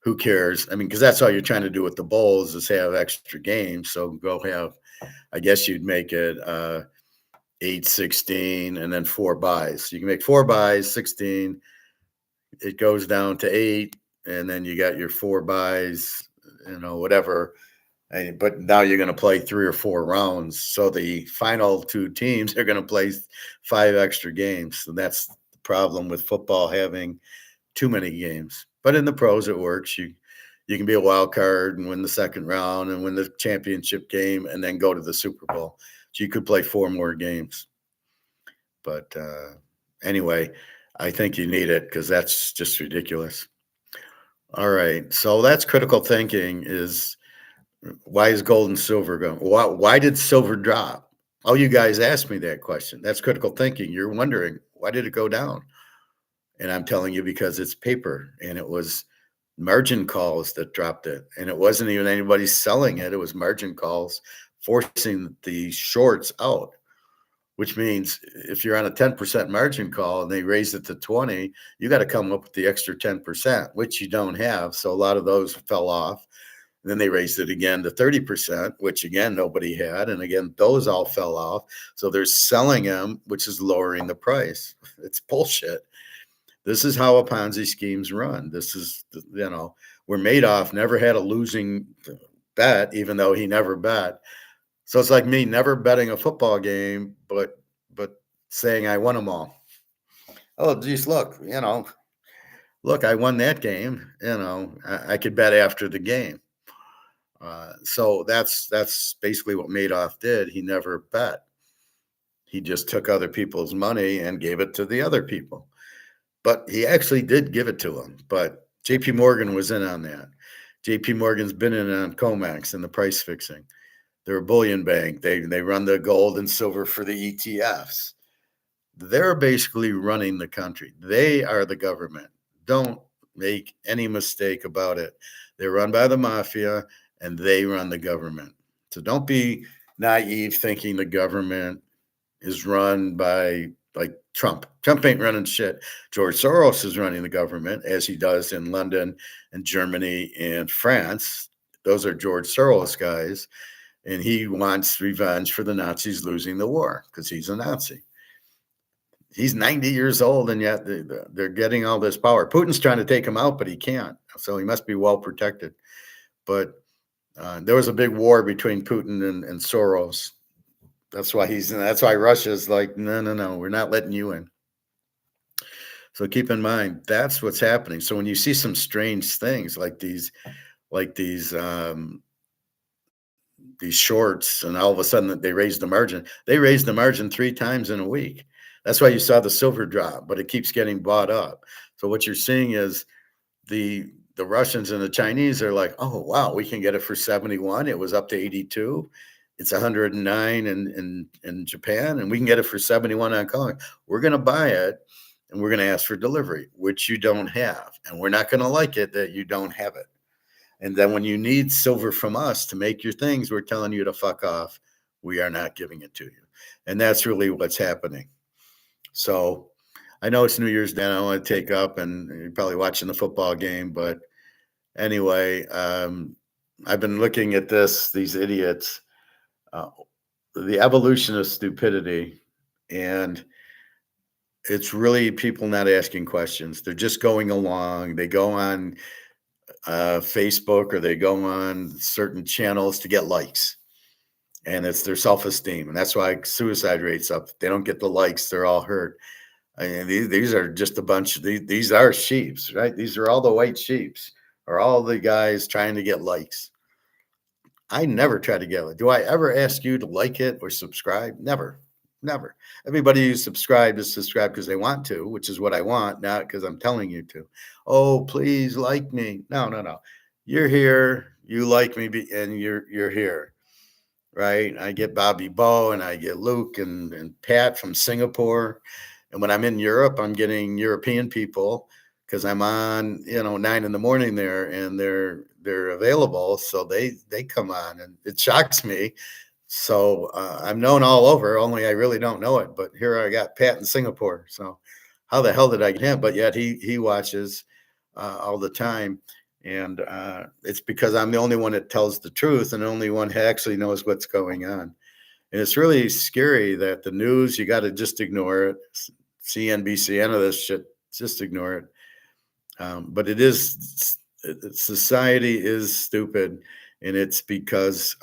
Who cares? I mean, because that's all you're trying to do with the bowls is have extra games. So go have, I guess you'd make it 8, 16, and then 4 buys. You can make 4 buys, 16. It goes down to 8, and then you got your 4 buys, whatever. But now you're going to play 3 or 4 rounds. So the final 2 teams are going to play 5 extra games. So that's the problem with football having too many games. But in the pros, it works. You can be a wild card and win the second round and win the championship game and then go to the Super Bowl. So you could play 4 more games. But anyway, I think you need it because that's just ridiculous. All right. So that's critical thinking is why is gold and silver going? Why did silver drop? Oh, you guys asked me that question. That's critical thinking. You're wondering, why did it go down? And I'm telling you because it's paper and it was margin calls that dropped it. And it wasn't even anybody selling it. It was margin calls forcing the shorts out, which means if you're on a 10% margin call and they raise it to 20, you got to come up with the extra 10%, which you don't have. So a lot of those fell off. And then they raised it again to 30%, which again, nobody had. And again, those all fell off. So they're selling them, which is lowering the price. It's bullshit. This is how a Ponzi schemes run. This is, where Madoff never had a losing bet, even though he never bet. So it's like me never betting a football game, but saying I won them all. Oh, geez, look, I won that game. I could bet after the game. So that's basically what Madoff did. He never bet. He just took other people's money and gave it to the other people. But he actually did give it to them. But JP Morgan was in on that. JP Morgan's been in on comex and the price fixing. They're a bullion bank. They run the gold and silver for the ETFs. They're basically running the country. They are the government. Don't make any mistake about it. They're run by the mafia and they run the government. So don't be naive thinking the government is run by like Trump. Trump ain't running shit. George Soros is running the government as he does in London and Germany and France. Those are George Soros guys. And he wants revenge for the Nazis losing the war because he's a Nazi. He's 90 years old, and yet they're getting all this power. Putin's trying to take him out, but he can't. So he must be well protected. But there was a big war between Putin and Soros. That's why Russia's like, no, we're not letting you in. So keep in mind, that's what's happening. So when you see some strange things like these shorts, and all of a sudden they raised the margin. They raised the margin 3 times in a week. That's why you saw the silver drop, but it keeps getting bought up. So what you're seeing is the Russians and the Chinese are like, oh, wow, we can get it for 71. It was up to 82. It's 109 in Japan, and we can get it for 71 on Kong. We're going to buy it, and we're going to ask for delivery, which you don't have. And we're not going to like it that you don't have it. And then when you need silver from us to make your things, we're telling you to fuck off. We are not giving it to you. And that's really what's happening. So I know it's New Year's Day. I don't want to take up, and you're probably watching the football game. But anyway, I've been looking at these idiots, the evolution of stupidity. And it's really people not asking questions. They're just going along. They go on Facebook or they go on certain channels to get likes. And it's their self-esteem. And that's why suicide rates up. They don't get the likes. They're all hurt. I mean, these are just a bunch of these are sheeps, right? These are all the white sheeps, or all the guys trying to get likes. I never try to get it. Do I ever ask you to like it or subscribe? Never. Everybody who subscribed is subscribed because they want to, which is what I want, not because I'm telling you to. Oh, please like me. No. You're here. You like me, and you're here. Right? I get Bobby Bo and I get Luke and Pat from Singapore. And when I'm in Europe, I'm getting European people because I'm on, 9 in the morning there, and they're available. So they come on, and it shocks me. So I'm known all over, only I really don't know it. But here I got Pat in Singapore. So how the hell did I get him? But yet he watches all the time. And it's because I'm the only one that tells the truth and the only one who actually knows what's going on. And it's really scary that the news, you got to just ignore it. CNBC, any of this shit, just ignore it. But society is stupid. And it's because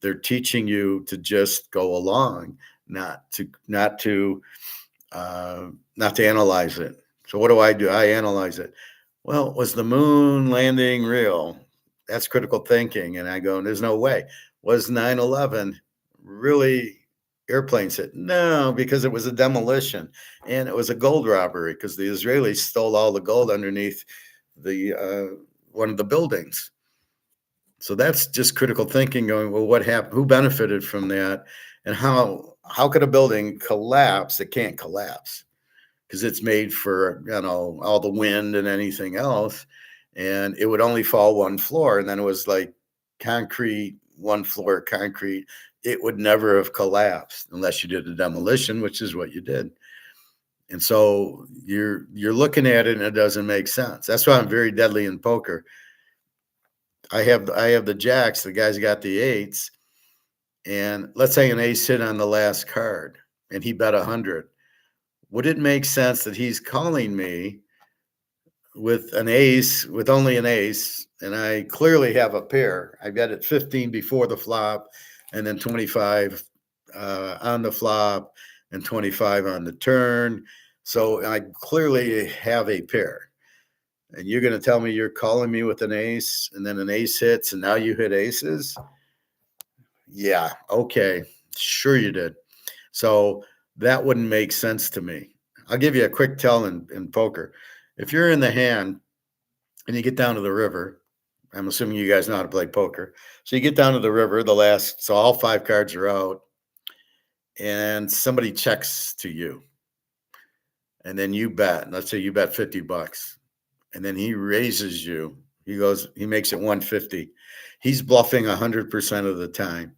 they're teaching you to just go along, not to analyze it. So what do? I analyze it. Well, was the moon landing real? That's critical thinking. And I go, there's no way. Was 9/11 really airplanes hit? No, because it was a demolition, and it was a gold robbery because the Israelis stole all the gold underneath the one of the buildings. So that's just critical thinking going, well, what happened? Who benefited from that? And how could a building collapse? It can't collapse because it's made for, all the wind and anything else. And it would only fall one floor. And then it was like concrete, one floor concrete. It would never have collapsed unless you did a demolition, which is what you did. And so you're looking at it and it doesn't make sense. That's why I'm very deadly in poker. I have the jacks, the guys got the eights, and let's say an ace hit on the last card and he bet 100. Would it make sense that he's calling me with an ace, with only an ace, and I clearly have a pair? I bet it 15 before the flop, and then 25 on the flop, and 25 on the turn. So I clearly have a pair. And you're going to tell me you're calling me with an ace, and then an ace hits, and now you hit aces? Yeah, okay, sure you did. So that wouldn't make sense to me. I'll give you a quick tell in poker. If you're in the hand and you get down to the river, I'm assuming you guys know how to play poker. So you get down to the river, so all 5 cards are out, and somebody checks to you. And then you bet. Let's say you bet $50. And then he raises you. He makes it 150. He's bluffing 100% of the time,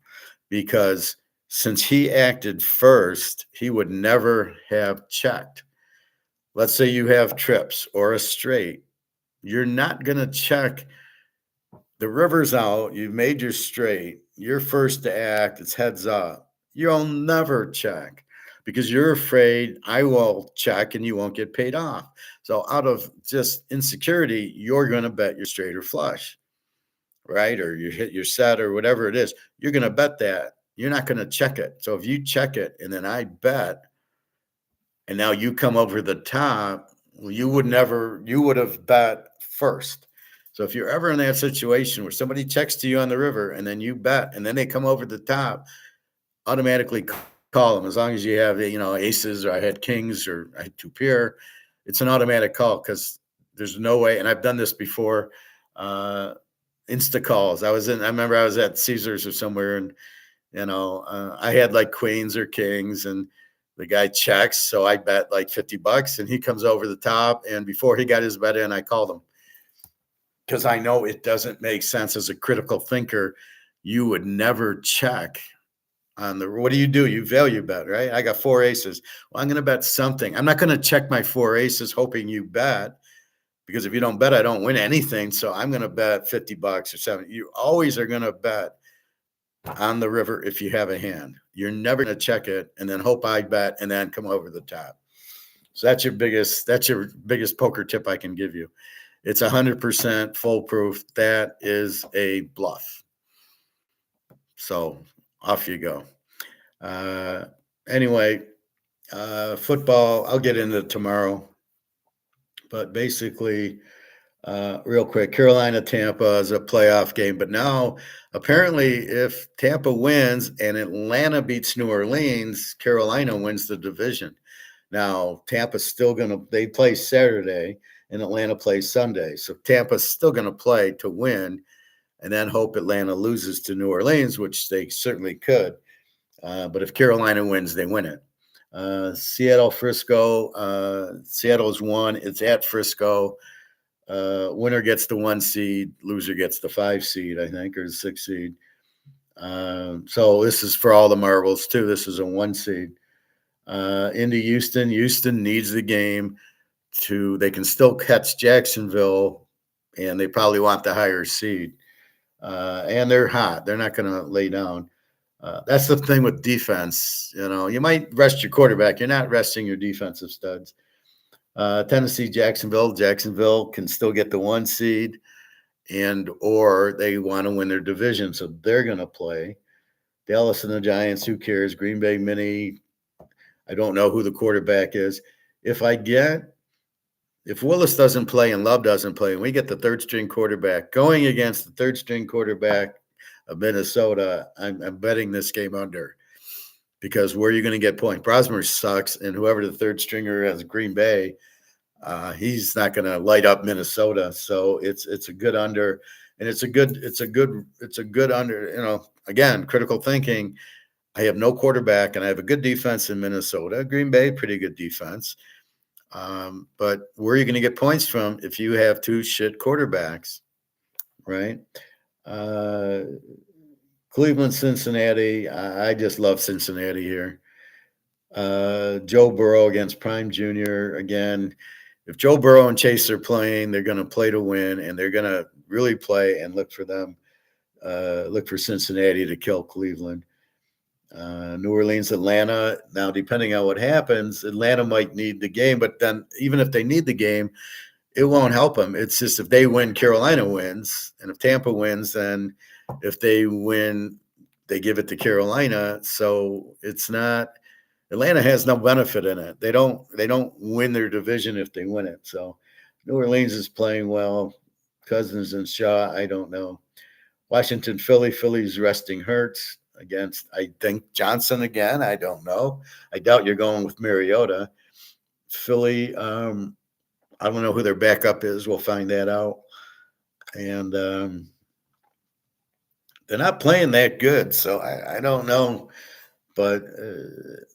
because since he acted first, he would never have checked. Let's say you have trips or a straight. You're not going to check. The river's out. You've made your straight. You're first to act. It's heads up. You'll never check because you're afraid I will check and you won't get paid off. So out of just insecurity, you're going to bet your straight or flush, right? Or you hit your set or whatever it is. You're going to bet that. You're not going to check it. So if you check it and then I bet, and now you come over the top, well, you would have bet first. So if you're ever in that situation where somebody checks to you on the river and then you bet and then they come over the top, automatically call them. As long as you have, aces, or I had kings, or I had 2 pair, it's an automatic call, because there's no way. And I've done this before. Insta calls. I remember I was at Caesars or somewhere, and I had like queens or kings, and the guy checks, so I bet like $50, and he comes over the top, and before he got his bet in, I called him, because I know it doesn't make sense. As a critical thinker, you would never check on what do? You value bet, right? I got 4 aces. Well, I'm going to bet something. I'm not going to check my 4 aces hoping you bet, because if you don't bet, I don't win anything. So I'm going to bet $50 or 70. You always are going to bet on the river if you have a hand. You're never going to check it and then hope I bet and then come over the top. So that's your biggest poker tip I can give you. It's 100% foolproof. That is a bluff. So off you go. Anyway, football, I'll get into tomorrow. But basically, real quick, Carolina-Tampa is a playoff game. But now, apparently, if Tampa wins and Atlanta beats New Orleans, Carolina wins the division. Now, Tampa's they play Saturday, and Atlanta plays Sunday. So Tampa's still going to play to win, and then hope Atlanta loses to New Orleans, which they certainly could. But if Carolina wins, they win it. Seattle, Frisco. Seattle's 1. It's at Frisco. Winner gets the 1 seed. Loser gets the 5 seed, I think, or the 6 seed. So this is for all the marbles, too. This is a 1 seed. Into Houston. Houston needs the game they can still catch Jacksonville, and they probably want the higher seed. And they're hot. They're not going to lay down. That's the thing with defense. You might rest your quarterback. You're not resting your defensive studs. Tennessee, Jacksonville. Jacksonville can still get the 1 seed, or they want to win their division, so they're going to play. Dallas and the Giants, who cares? Green Bay, Mini. I don't know who the quarterback is. If Willis doesn't play and Love doesn't play, and we get the third-string quarterback going against the third-string quarterback of Minnesota, I'm betting this game under, because where are you going to get points? Brosmer sucks, and whoever the third stringer has Green Bay, he's not going to light up Minnesota. So it's a good under, and it's a good under. Again, critical thinking. I have no quarterback, and I have a good defense in Minnesota. Green Bay, pretty good defense. But where are you going to get points from if you have 2 shit quarterbacks, right? Cleveland, Cincinnati. I just love Cincinnati here. Joe Burrow against Prime Jr. Again, if Joe Burrow and Chase are playing, they're going to play to win, and they're going to really play and look for them. Look for Cincinnati to kill Cleveland. New Orleans, Atlanta. Now, depending on what happens, Atlanta might need the game, but then even if they need the game, it won't help them. It's just if they win, Carolina wins, and if Tampa wins, then if they win, they give it to Carolina. So it's not – Atlanta has no benefit in it. They don't win their division if they win it. So New Orleans is playing well. Cousins and Shaw, I don't know. Washington, Philly's resting Hurts against, I think, Johnson again. I don't know. I doubt you're going with Mariota. Philly, I don't know who their backup is. We'll find that out. And they're not playing that good, so I don't know. But,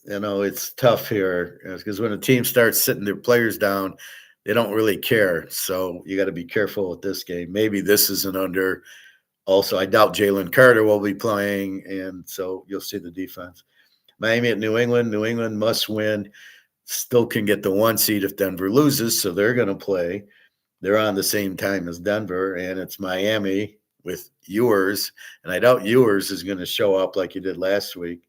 it's tough here because when a team starts sitting their players down, they don't really care. So you got to be careful with this game. Maybe this is an under. Also, I doubt Jalen Carter will be playing, and so you'll see the defense. Miami at New England. New England must win. Still can get the 1 seed if Denver loses, so they're going to play. They're on the same time as Denver, and it's Miami with Ewers, and I doubt Ewers is going to show up like he did last week.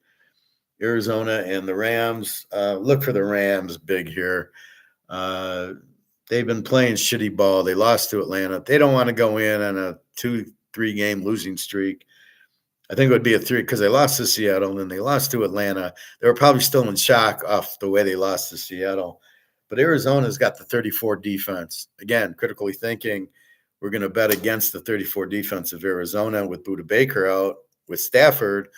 Arizona and the Rams. Look for the Rams big here. They've been playing shitty ball. They lost to Atlanta. They don't want to go in on a 2-3 game losing streak. I think it would be a 3 because they lost to Seattle and then they lost to Atlanta. They were probably still in shock off the way they lost to Seattle. But Arizona's got the 34 defense. Again, critically thinking, we're going to bet against the 34 defense of Arizona with Budda Baker out, with Stafford,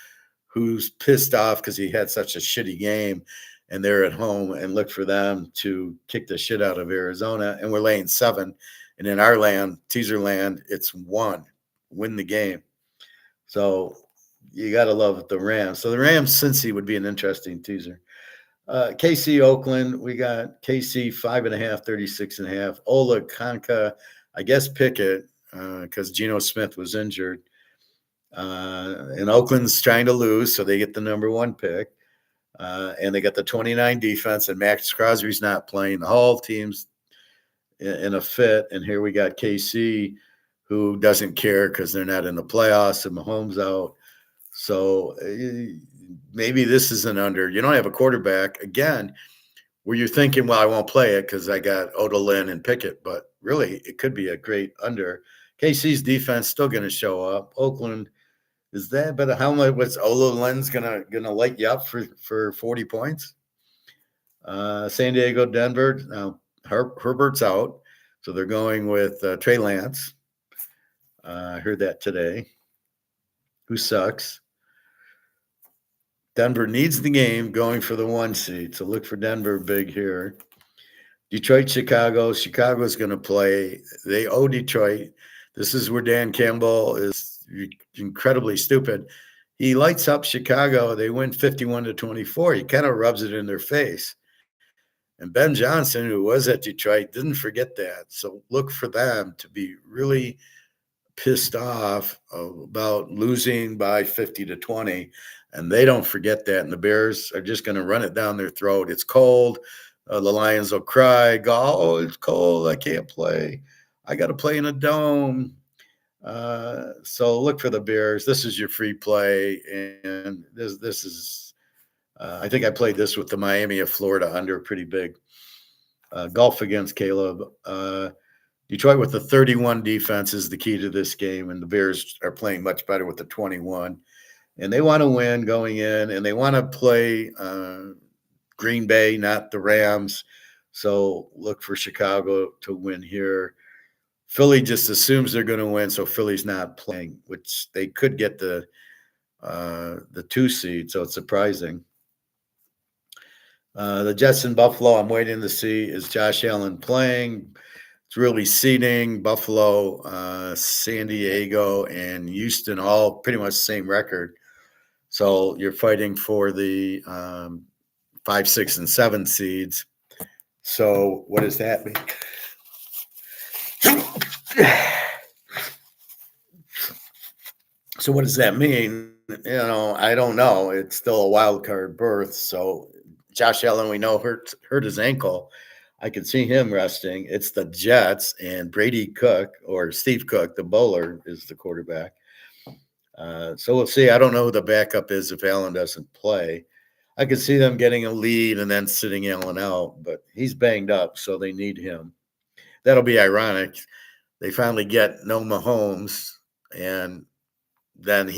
who's pissed off because he had such a shitty game, and they're at home, and look for them to kick the shit out of Arizona. And we're laying 7. And in our land, teaser land, it's 1. Win the game. So you got to love the Rams. So the Rams, Cincy would be an interesting teaser. KC, Oakland, we got KC 5.5, 36.5. Ola, Conca, I guess Pickett, because Geno Smith was injured. And Oakland's trying to lose, so they get the number 1 pick. And they got the 29 defense, and Max Crosby's not playing. The whole team's in a fit. And here we got KC, who doesn't care because they're not in the playoffs, and Mahomes out. So maybe this is an under. You don't have a quarterback, again, where you're thinking, well, I won't play it because I got Odell and Pickett. But really, it could be a great under. KC's defense still going to show up. Oakland is that, but how much was Odell gonna light you up for 40 points? San Diego, Denver. Now Herbert's out, so they're going with Trey Lance. I heard that today. Who sucks? Denver needs the game, going for the 1 seed. So look for Denver big here. Detroit, Chicago. Chicago's going to play. They owe Detroit. This is where Dan Campbell is incredibly stupid. he lights up Chicago. They win 51-24. He kind of rubs it in their face. And Ben Johnson, who was at Detroit, didn't forget that. So look for them to be really pissed off about losing by 50-20. And they don't forget that. And the Bears are just going to run it down their throat. It's cold. The Lions will cry, go, oh, it's cold. I can't play. I got to play in a dome. So look for the Bears. This is your free play. And this is, I think I played this with the Miami of Florida under pretty big. Golf against Caleb. Detroit with the 31 defense is the key to this game, and the Bears are playing much better with the 21. And they want to win going in, and they want to play Green Bay, not the Rams. So look for Chicago to win here. Philly just assumes they're going to win, so Philly's not playing, which they could get the 2 seed, so it's surprising. The Jets in Buffalo, I'm waiting to see, is Josh Allen playing? It's really seeding. Buffalo, San Diego, and Houston, all pretty much the same record. So you're fighting for the 5, 6, and 7 seeds. So what does that mean? So what does that mean? I don't know. It's still a wild card berth. So Josh Allen, we know, hurt his ankle. I could see him resting. It's the Jets, and Brady Cook, or Steve Cook, the bowler, is the quarterback. So we'll see. I don't know who the backup is if Allen doesn't play. I could see them getting a lead and then sitting Allen out, but he's banged up, so they need him. That'll be ironic. They finally get no Mahomes, and then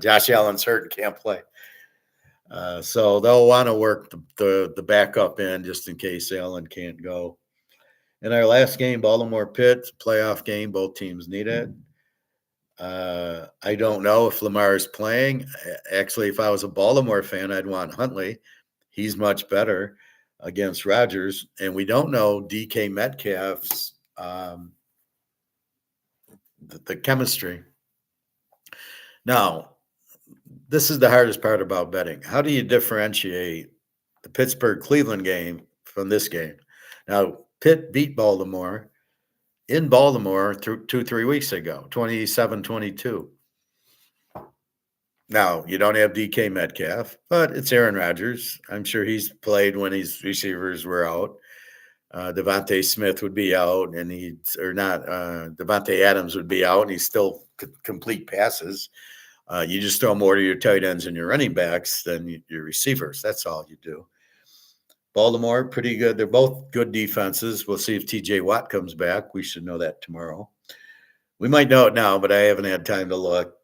Josh Allen's hurt and can't play. So they'll want to work the backup in just in case Allen can't go. In our last game, Baltimore Pitt, playoff game, both teams need it. I don't know if Lamar is playing. Actually, if I was a Baltimore fan, I'd want Huntley. He's much better against Rodgers. And we don't know DK Metcalf's the chemistry. Now, this is the hardest part about betting. How do you differentiate the Pittsburgh-Cleveland game from this game? Now, Pitt beat Baltimore in Baltimore 2-3 weeks ago, 27-22. Now, you don't have DK Metcalf, but it's Aaron Rodgers. I'm sure he's played when his receivers were out. Devontae Smith would be out, and Devontae Adams would be out, and he still could complete passes. You just throw more to your tight ends and your running backs than your receivers. That's all you do. Baltimore, pretty good. They're both good defenses. We'll see if TJ Watt comes back. We should know that tomorrow. We might know it now, but I haven't had time to look.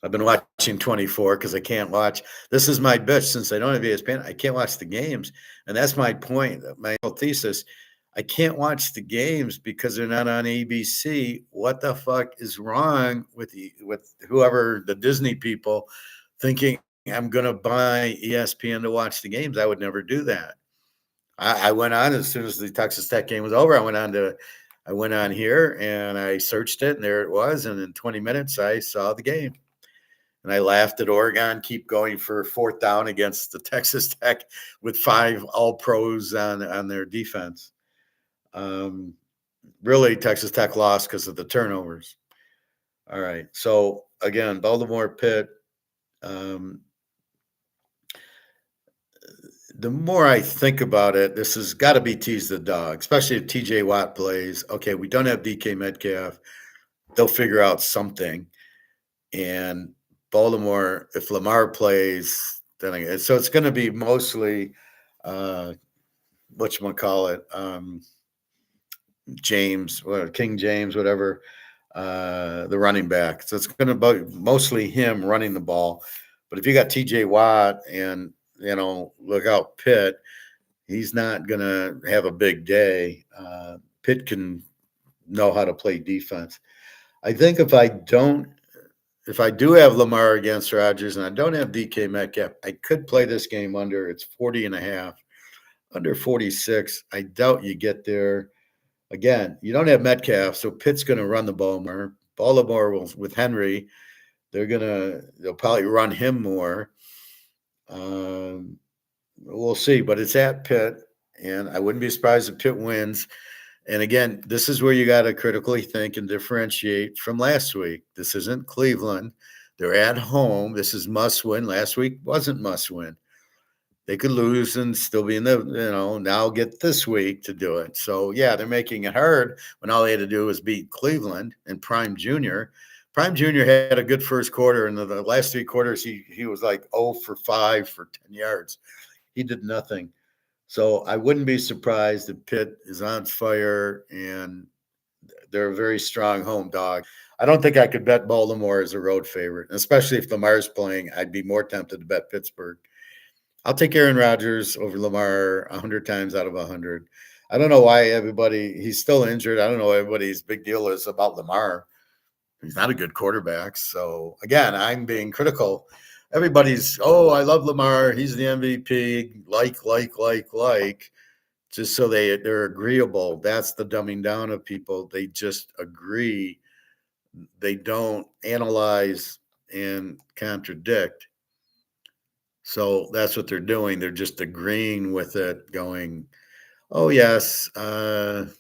I've been watching 24 because I can't watch. This is my bitch since I don't have ESPN. I can't watch the games. And that's my point, my whole thesis. I can't watch the games because they're not on ABC. What the fuck is wrong with whoever, the Disney people, thinking I'm going to buy ESPN to watch the games? I would never do that. I went on as soon as the Texas Tech game was over. I went on here and I searched it, and there it was. And in 20 minutes, I saw the game. And I laughed at Oregon keep going for 4th down against the Texas Tech with 5 all-pros on their defense. Really, Texas Tech lost because of the turnovers. All right. So, again, Baltimore Pitt. The more I think about it, this has got to be tease the dog, especially if TJ Watt plays. Okay, we don't have DK Metcalf. They'll figure out something. And Baltimore, if Lamar plays, then so it's going to be mostly James, King James, whatever, the running back. So it's going to be mostly him running the ball. But if you got TJ Watt and, look out Pitt, he's not going to have a big day. Pitt can know how to play defense. I think if I do have Lamar against Rodgers and I don't have DK Metcalf, I could play this game under. It's 40.5, under 46. I doubt you get there. Again, you don't have Metcalf, so Pitt's going to run the ball more. Baltimore will, with Henry, they'll probably run him more. We'll see, but it's at Pitt, and I wouldn't be surprised if Pitt wins. And again, this is where you got to critically think and differentiate from last week. This isn't Cleveland. They're at home. This is must win. Last week wasn't must win. They could lose and still be in the, now get this week to do it. So, yeah, they're making it hard when all they had to do was beat Cleveland and Prime Jr. Prime Jr. had a good first quarter, and the last three quarters, he was like 0 for 5 for 10 yards. He did nothing. So I wouldn't be surprised if Pitt is on fire and they're a very strong home dog. I don't think I could bet Baltimore as a road favorite, especially if Lamar's playing. I'd be more tempted to bet Pittsburgh. I'll take Aaron Rodgers over Lamar 100 times out of 100. I don't know why he's still injured. I don't know what everybody's big deal is about Lamar. He's not a good quarterback. So, again, I'm being critical. Everybody's, I love Lamar. He's the MVP. Like. Just so they're agreeable. That's the dumbing down of people. They just agree. They don't analyze and contradict. So that's what they're doing. They're just agreeing with it, going, oh, yes. No,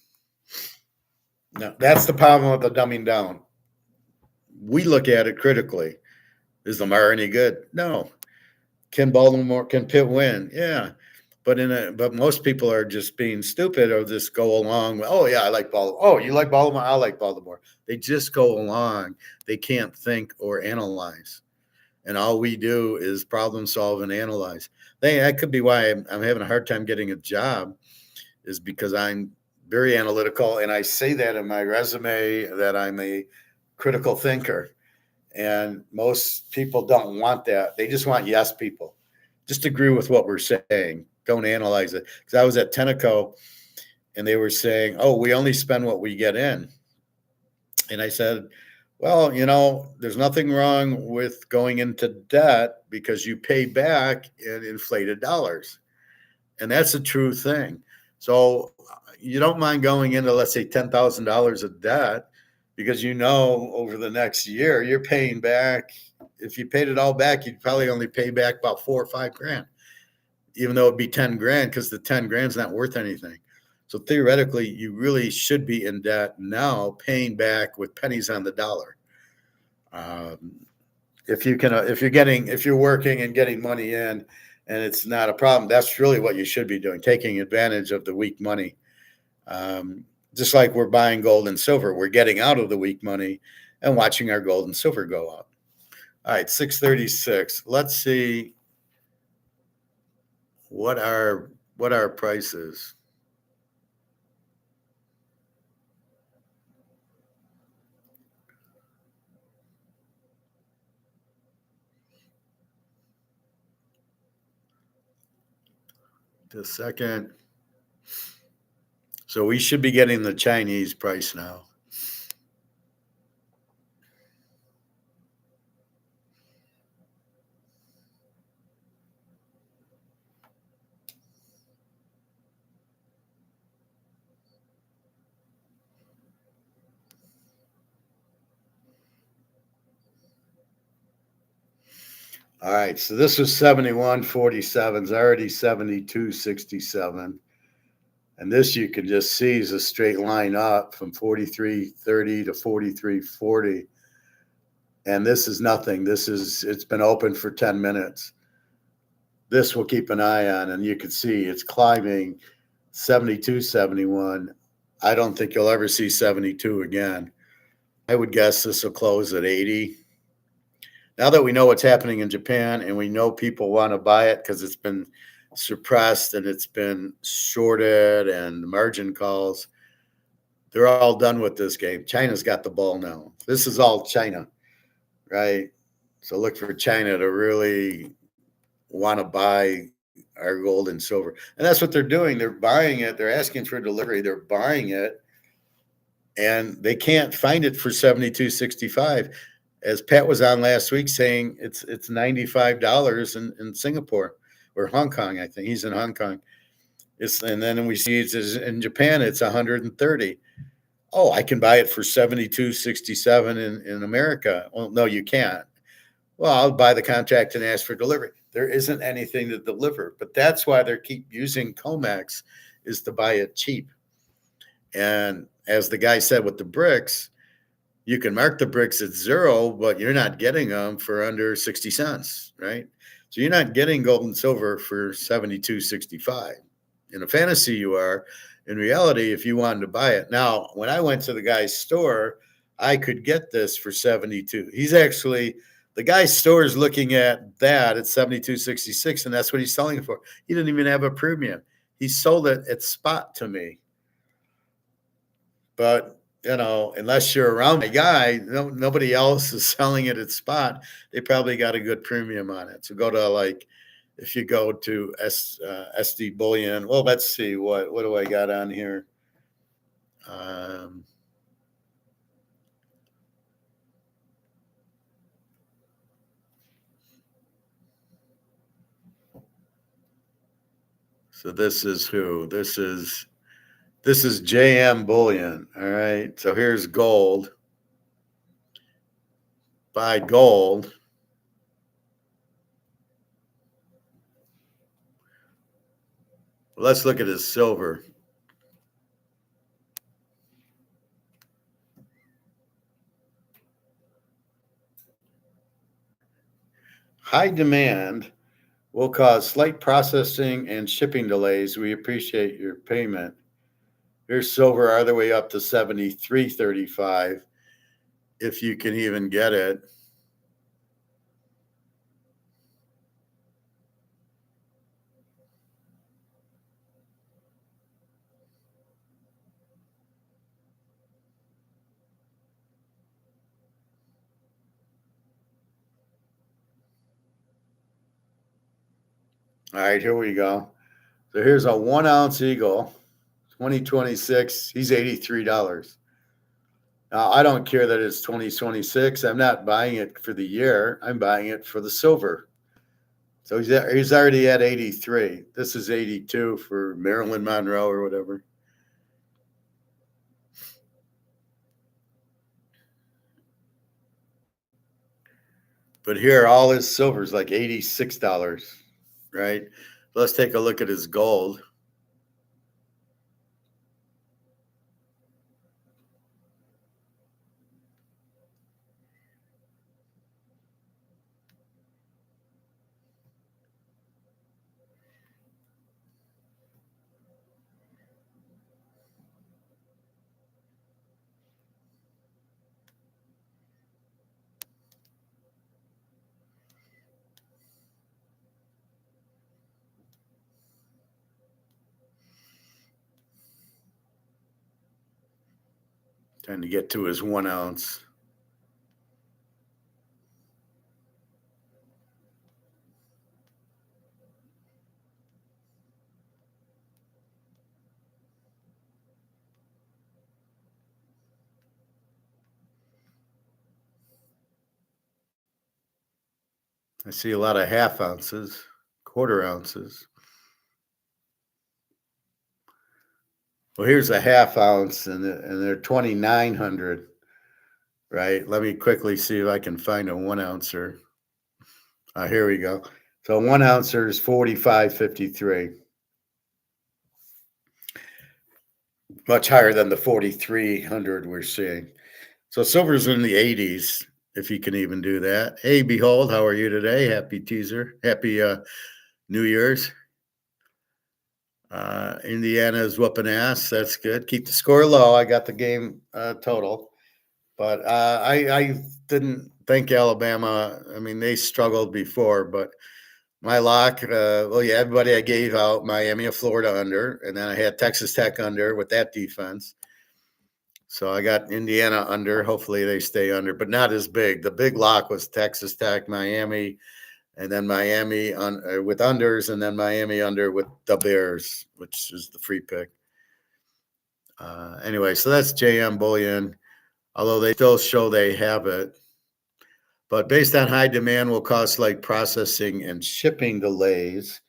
that's the problem with the dumbing down. We look at it critically. Is Lamar any good? No. Can Pitt win? Yeah. But most people are just being stupid or just go along. Oh, yeah, I like Baltimore. Oh, you like Baltimore? I like Baltimore. They just go along. They can't think or analyze. And all we do is problem solve and analyze. That could be why I'm having a hard time getting a job, is because I'm very analytical. And I say that in my resume that I'm a critical thinker. And most people don't want that. They just want yes people. Just agree with what we're saying. Don't analyze it. Because I was at Tenneco and they were saying, we only spend what we get in. And I said, well, there's nothing wrong with going into debt because you pay back in inflated dollars. And that's a true thing. So you don't mind going into, let's say, $10,000 of debt because over the next year you're paying back. If you paid it all back, you'd probably only pay back about $4,000 or $5,000, even though it'd be $10,000 because the $10,000 is not worth anything. So theoretically, you really should be in debt now, paying back with pennies on the dollar. If you're working and getting money in, and it's not a problem, that's really what you should be doing, taking advantage of the weak money. Just like we're buying gold and silver, we're getting out of the weak money and watching our gold and silver go up. All right, 636. Let's see what our price is. Just a second. So we should be getting the Chinese price now. All right, so this was 71.47. It's already 72.67. And this you can just see is a straight line up from 43.30 to 43.40. And this is nothing. It's been open for 10 minutes. This we'll keep an eye on, and you can see it's climbing 72.71. I don't think you'll ever see 72 again. I would guess this will close at 80. Now that we know what's happening in Japan and we know people want to buy it because it's been suppressed and it's been shorted and margin calls, they're all done with this game. China's got the ball now. This is all China, right? So look for China to really want to buy our gold and silver. And that's what they're doing. They're buying it. They're asking for delivery. They're buying it. And they can't find it for $72.65. As Pat was on last week saying it's $95 in Singapore or Hong Kong, I think. He's in Hong Kong. And then we see it's in Japan, it's $130. Oh, I can buy it for $72.67 in America. Well, no, you can't. Well, I'll buy the contract and ask for delivery. There isn't anything to deliver, but that's why they keep using comex, is to buy it cheap. And as the guy said with the bricks, you can mark the bricks at zero, but you're not getting them for under 60 cents, right? So you're not getting gold and silver for 72.65. In a fantasy, you are. In reality, if you wanted to buy it. Now, when I went to the guy's store, I could get this for 72. The guy's store is looking at that at 72.66, and that's what he's selling it for. He didn't even have a premium. He sold it at spot to me. But unless you're around a guy, nobody else is selling it at spot. They probably got a good premium on it. So go to if you go to SD Bullion. Well, let's see what do I got on here. So this is who? This is JM Bullion. All right. So here's gold. Buy gold. Let's look at his silver. High demand will cause slight processing and shipping delays. We appreciate your payment. Here's silver all the way up to 73.35 if you can even get it. All right, here we go. So here's a 1 ounce Eagle, 2026. He's $83. Now, I don't care that it's 2026. I'm not buying it for the year. I'm buying it for the silver. So he's already at 83. This is 82 for Marilyn Monroe or whatever. But here, all his silver is like $86, right? Let's take a look at his gold. Trying to get to his 1 ounce. I see a lot of half ounces, quarter ounces. Well, here's a half ounce, and they're 2,900, right? Let me quickly see if I can find a 1 ouncer. Here we go. So 1 ouncer is 45.53, much higher than the 4,300 we're seeing. So silver's in the 80s, if you can even do that. Hey, Behold, how are you today? Happy Happy New Year's. Indiana is whooping ass. That's good. Keep the score low. I got the game total. But I didn't think Alabama. I mean, they struggled before, but my lock, everybody I gave out Miami of Florida under, and then I had Texas Tech under with that defense. So I got Indiana under. Hopefully they stay under, but not as big. The big lock was Texas Tech, Miami, and then Miami with unders, and then Miami under with the Bears, which is the free pick. Anyway, so that's JM Bullion, although they still show they have it. But based on high demand will cause slight processing and shipping delays,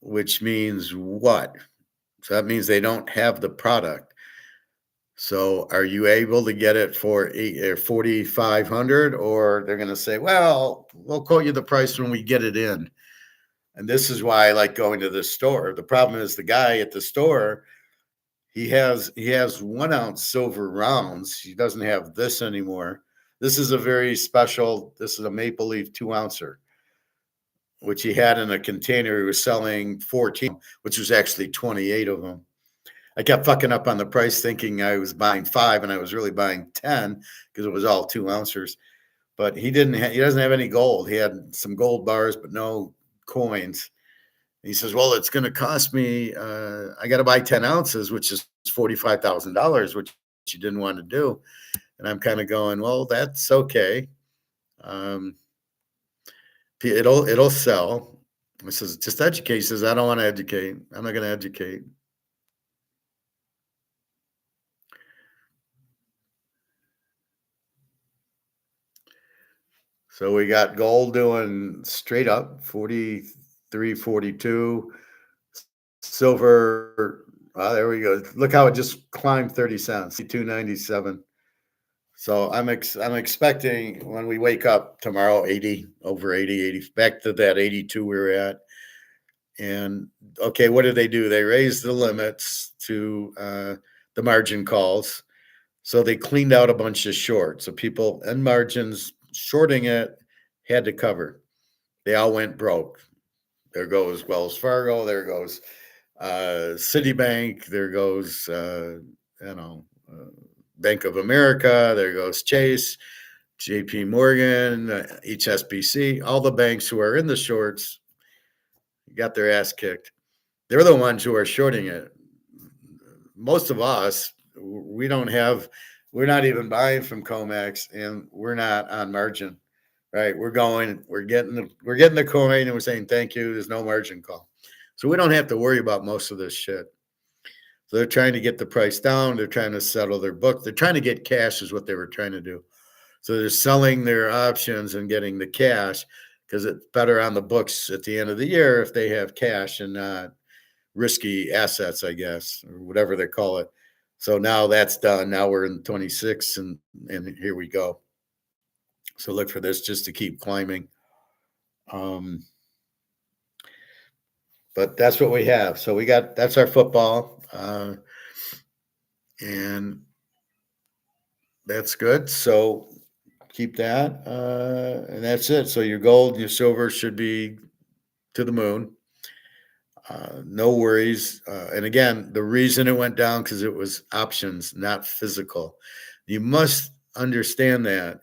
which means what? So that means they don't have the product. So are you able to get it for 4,500, or they're going to say, well, we'll quote you the price when we get it in. And this is why I like going to the store. The problem is the guy at the store, he has 1 ounce silver rounds. He doesn't have this anymore. This is a very special, this is a Maple Leaf 2 ouncer, which he had in a container. He was selling 14, which was actually 28 of them. I kept fucking up on the price thinking I was buying 5 and I was really buying 10 because it was all 2 ounces. But he doesn't have any gold. He had some gold bars, but no coins. He says, well, it's going to cost me, I got to buy 10 ounces, which is $45,000, which you didn't want to do. And I'm kind of going, well, that's okay. It'll sell. He says, just educate. He says, I don't want to educate. I'm not going to educate. So we got gold doing straight up 43, 42. Silver, there we go. Look how it just climbed 30 cents, 297. So I'm expecting when we wake up tomorrow, 80, over 80, back to that 82 we were at. And okay, what did they do? They raised the limits to the margin calls. So they cleaned out a bunch of shorts. So people and margins shorting it had to cover. They all went broke. There goes Wells Fargo. There goes Citibank. There goes Bank of America. There goes Chase, JP Morgan, HSBC. All the banks who are in the shorts got their ass kicked. They're the ones who are shorting it. Most of us, we're not even buying from Comex, and we're not on margin, right? We're getting the coin, and we're saying thank you. There's no margin call, so we don't have to worry about most of this shit. So they're trying to get the price down. They're trying to settle their book. They're trying to get cash, is what they were trying to do. So they're selling their options and getting the cash because it's better on the books at the end of the year if they have cash and not risky assets, I guess, or whatever they call it. So now that's done. Now we're in 26 and here we go. So look for this just to keep climbing. But that's what we have. So that's our football. And that's good. So keep that. And that's it. So your gold and your silver should be to the moon. No worries. And again, the reason it went down because it was options, not physical. You must understand that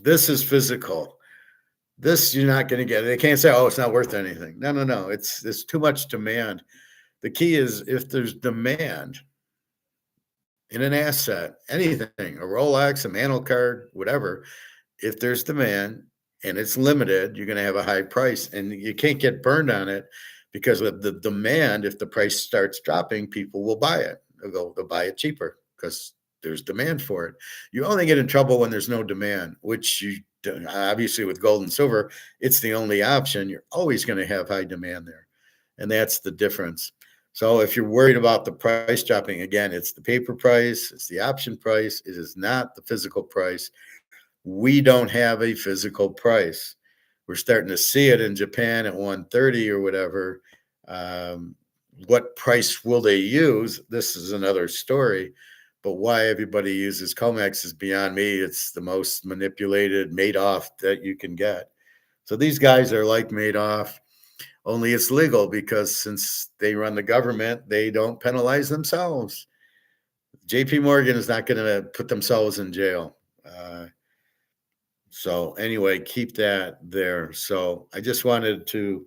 this is physical. This you're not going to get. They can't say, "Oh, it's not worth anything." No. It's too much demand. The key is if there's demand in an asset, anything, a Rolex, a Mantle card, whatever. If there's demand and it's limited, you're going to have a high price, and you can't get burned on it. Because of the demand, if the price starts dropping, people will buy it. They'll buy it cheaper because there's demand for it. You only get in trouble when there's no demand, which you obviously with gold and silver, it's the only option. You're always going to have high demand there. And that's the difference. So if you're worried about the price dropping, again, it's the paper price, it's the option price. It is not the physical price. We don't have a physical price. We're starting to see it in Japan at 130 or whatever. What price will they use? This is another story. But why everybody uses Comex is beyond me. It's the most manipulated Madoff that you can get. So these guys are like Madoff, only it's legal because since they run the government, they don't penalize themselves. JP Morgan is not going to put themselves in jail. So anyway, keep that there. So I just wanted to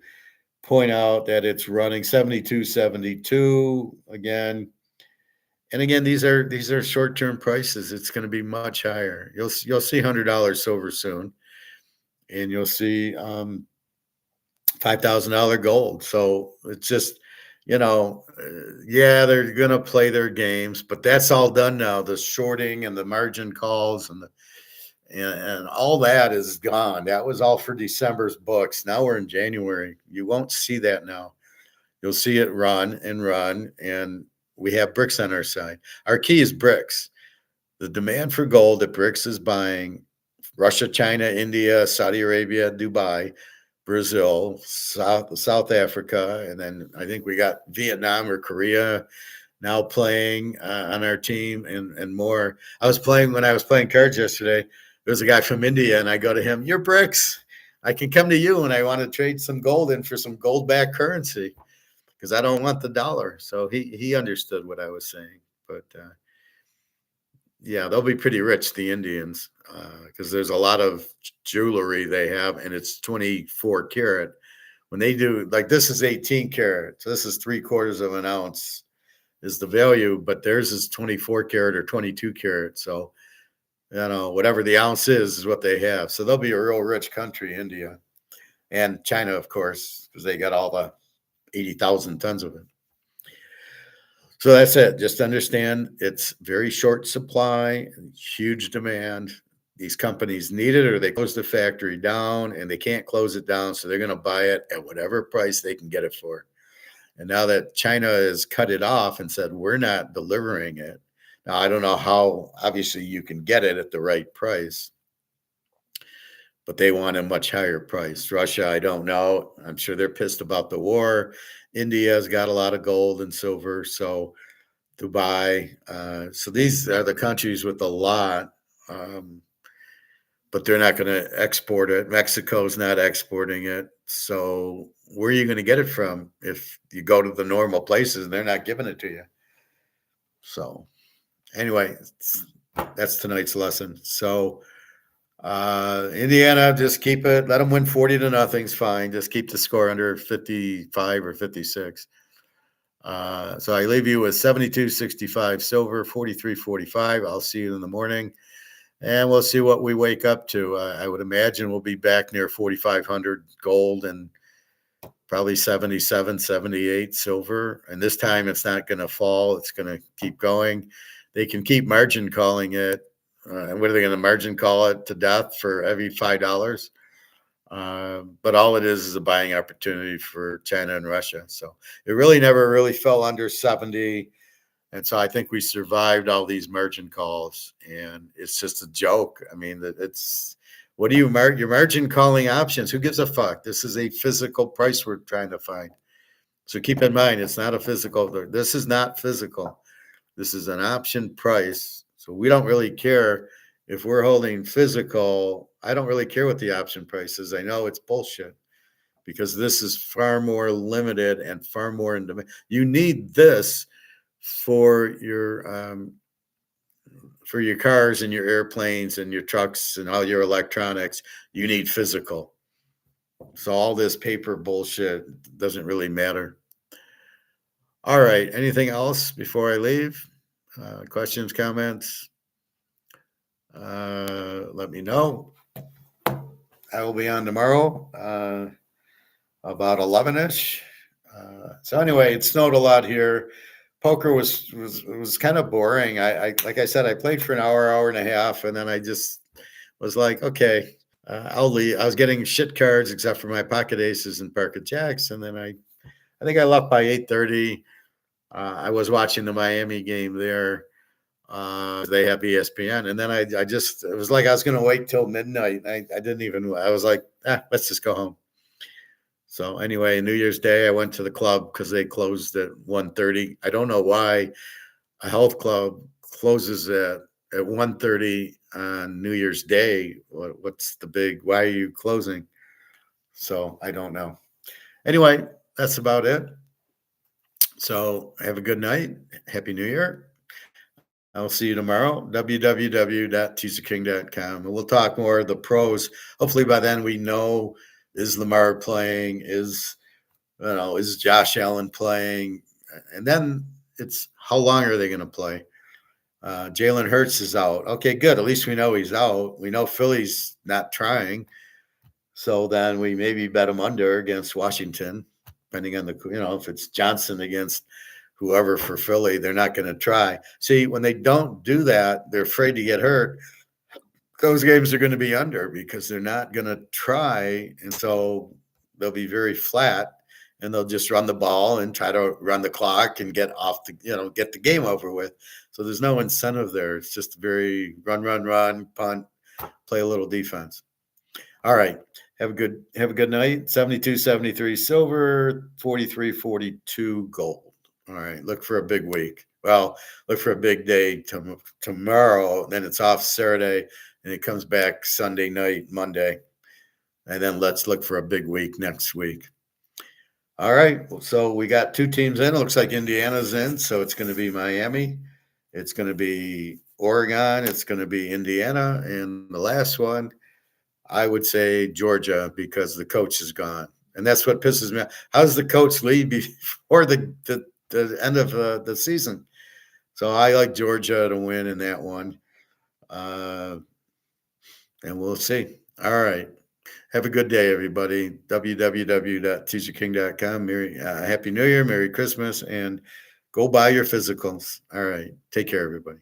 point out that it's running 72.72 again. And again, these are short-term prices. It's going to be much higher. You'll see $100 silver soon, and you'll see $5,000 gold. So it's just, yeah, they're going to play their games, but that's all done now. The shorting and the margin calls and all that is gone. That was all for December's books. Now we're in January. You won't see that now. You'll see it run, and we have BRICS on our side. Our key is BRICS. The demand for gold that BRICS is buying, Russia, China, India, Saudi Arabia, Dubai, Brazil, South Africa, and then I think we got Vietnam or Korea now playing on our team and more. When I was playing cards yesterday, there was a guy from India, and I go to him, "You're BRICS. I can come to you, and I want to trade some gold in for some gold-backed currency because I don't want the dollar." So he understood what I was saying. But yeah, they'll be pretty rich, the Indians, because there's a lot of jewelry they have, and it's 24 karat. When they do, like, this is 18 karat, so this is 3/4 of an ounce is the value, but theirs is 24 karat or 22 karat. So, whatever the ounce is what they have. So they'll be a real rich country, India and China, of course, because they got all the 80,000 tons of it. So that's it. Just understand it's very short supply, huge demand. These companies need it or they close the factory down and they can't close it down. So they're going to buy it at whatever price they can get it for. And now that China has cut it off and said, we're not delivering it. Now, I don't know how, obviously, you can get it at the right price, but they want a much higher price. Russia, I don't know. I'm sure they're pissed about the war. India's got a lot of gold and silver. So Dubai. So these are the countries with a lot, but they're not going to export it. Mexico's not exporting it. So where are you going to get it from if you go to the normal places and they're not giving it to you? So anyway, that's tonight's lesson. So Indiana, just keep it. Let them win 40-0. It's fine. Just keep the score under 55 or 56. So I leave you with 72.65 silver, 43.45. I'll see you in the morning. And we'll see what we wake up to. I would imagine we'll be back near 4,500 gold and probably 77, 78 silver. And this time it's not going to fall. It's going to keep going. They can keep margin calling it. And what are they going to margin call it to death for every $5? But all it is a buying opportunity for China and Russia. So it really never really fell under 70. And so I think we survived all these margin calls, and it's just a joke. I mean, it's what do you your margin calling options? Who gives a fuck? This is a physical price we're trying to find. So keep in mind, it's not a physical. This is not physical. This is an option price. So we don't really care if we're holding physical. I don't really care what the option price is. I know it's bullshit because this is far more limited and far more in demand. You need this for your cars and your airplanes and your trucks and all your electronics. You need physical. So all this paper bullshit doesn't really matter. All right. Anything else before I leave? Questions, comments? Let me know. I will be on tomorrow about 11-ish. So anyway, it snowed a lot here. Poker was kind of boring. I like I said, I played for an hour and a half, and then I just was like, okay, I'll leave. I was getting shit cards except for my pocket aces and pocket jacks, and then I think I left by 8:30. I was watching the Miami game there. They have ESPN, and then I just it was like I was going to wait till midnight. I didn't even. I was like, let's just go home. So anyway, New Year's Day, I went to the club because they closed at 1:30. I don't know why a health club closes at 1:30 on New Year's Day. What's the big? Why are you closing? So I don't know. Anyway, that's about it. So have a good night. Happy New Year. I'll see you tomorrow, www.teaserking.com. And we'll talk more of the pros. Hopefully by then we know, is Lamar playing? Is Josh Allen playing? And then it's how long are they going to play? Jalen Hurts is out. Okay, good. At least we know he's out. We know Philly's not trying. So then we maybe bet him under against Washington, depending on if it's Johnson against whoever for Philly, they're not going to try. See, when they don't do that, they're afraid to get hurt. Those games are going to be under because they're not going to try. And so they'll be very flat. and they'll just run the ball and try to run the clock and get off the, get the game over with. So there's no incentive there. It's just very run, punt, play a little defense. All right. Have a good night. 72-73 silver, 43-42 gold. All right. Look for a big week. Well, look for a big day tomorrow. Then it's off Saturday, and it comes back Sunday night, Monday. And then let's look for a big week next week. All right. So we got 2 teams in. It looks like Indiana's in. So it's going to be Miami. It's going to be Oregon. It's going to be Indiana. And the last one, I would say Georgia, because the coach is gone. And that's what pisses me off. How does the coach leave before the end of the season? So I like Georgia to win in that one. And we'll see. All right. Have a good day, everybody. www.teaserking.com. Happy New Year, Merry Christmas, and go buy your physicals. All right. Take care, everybody.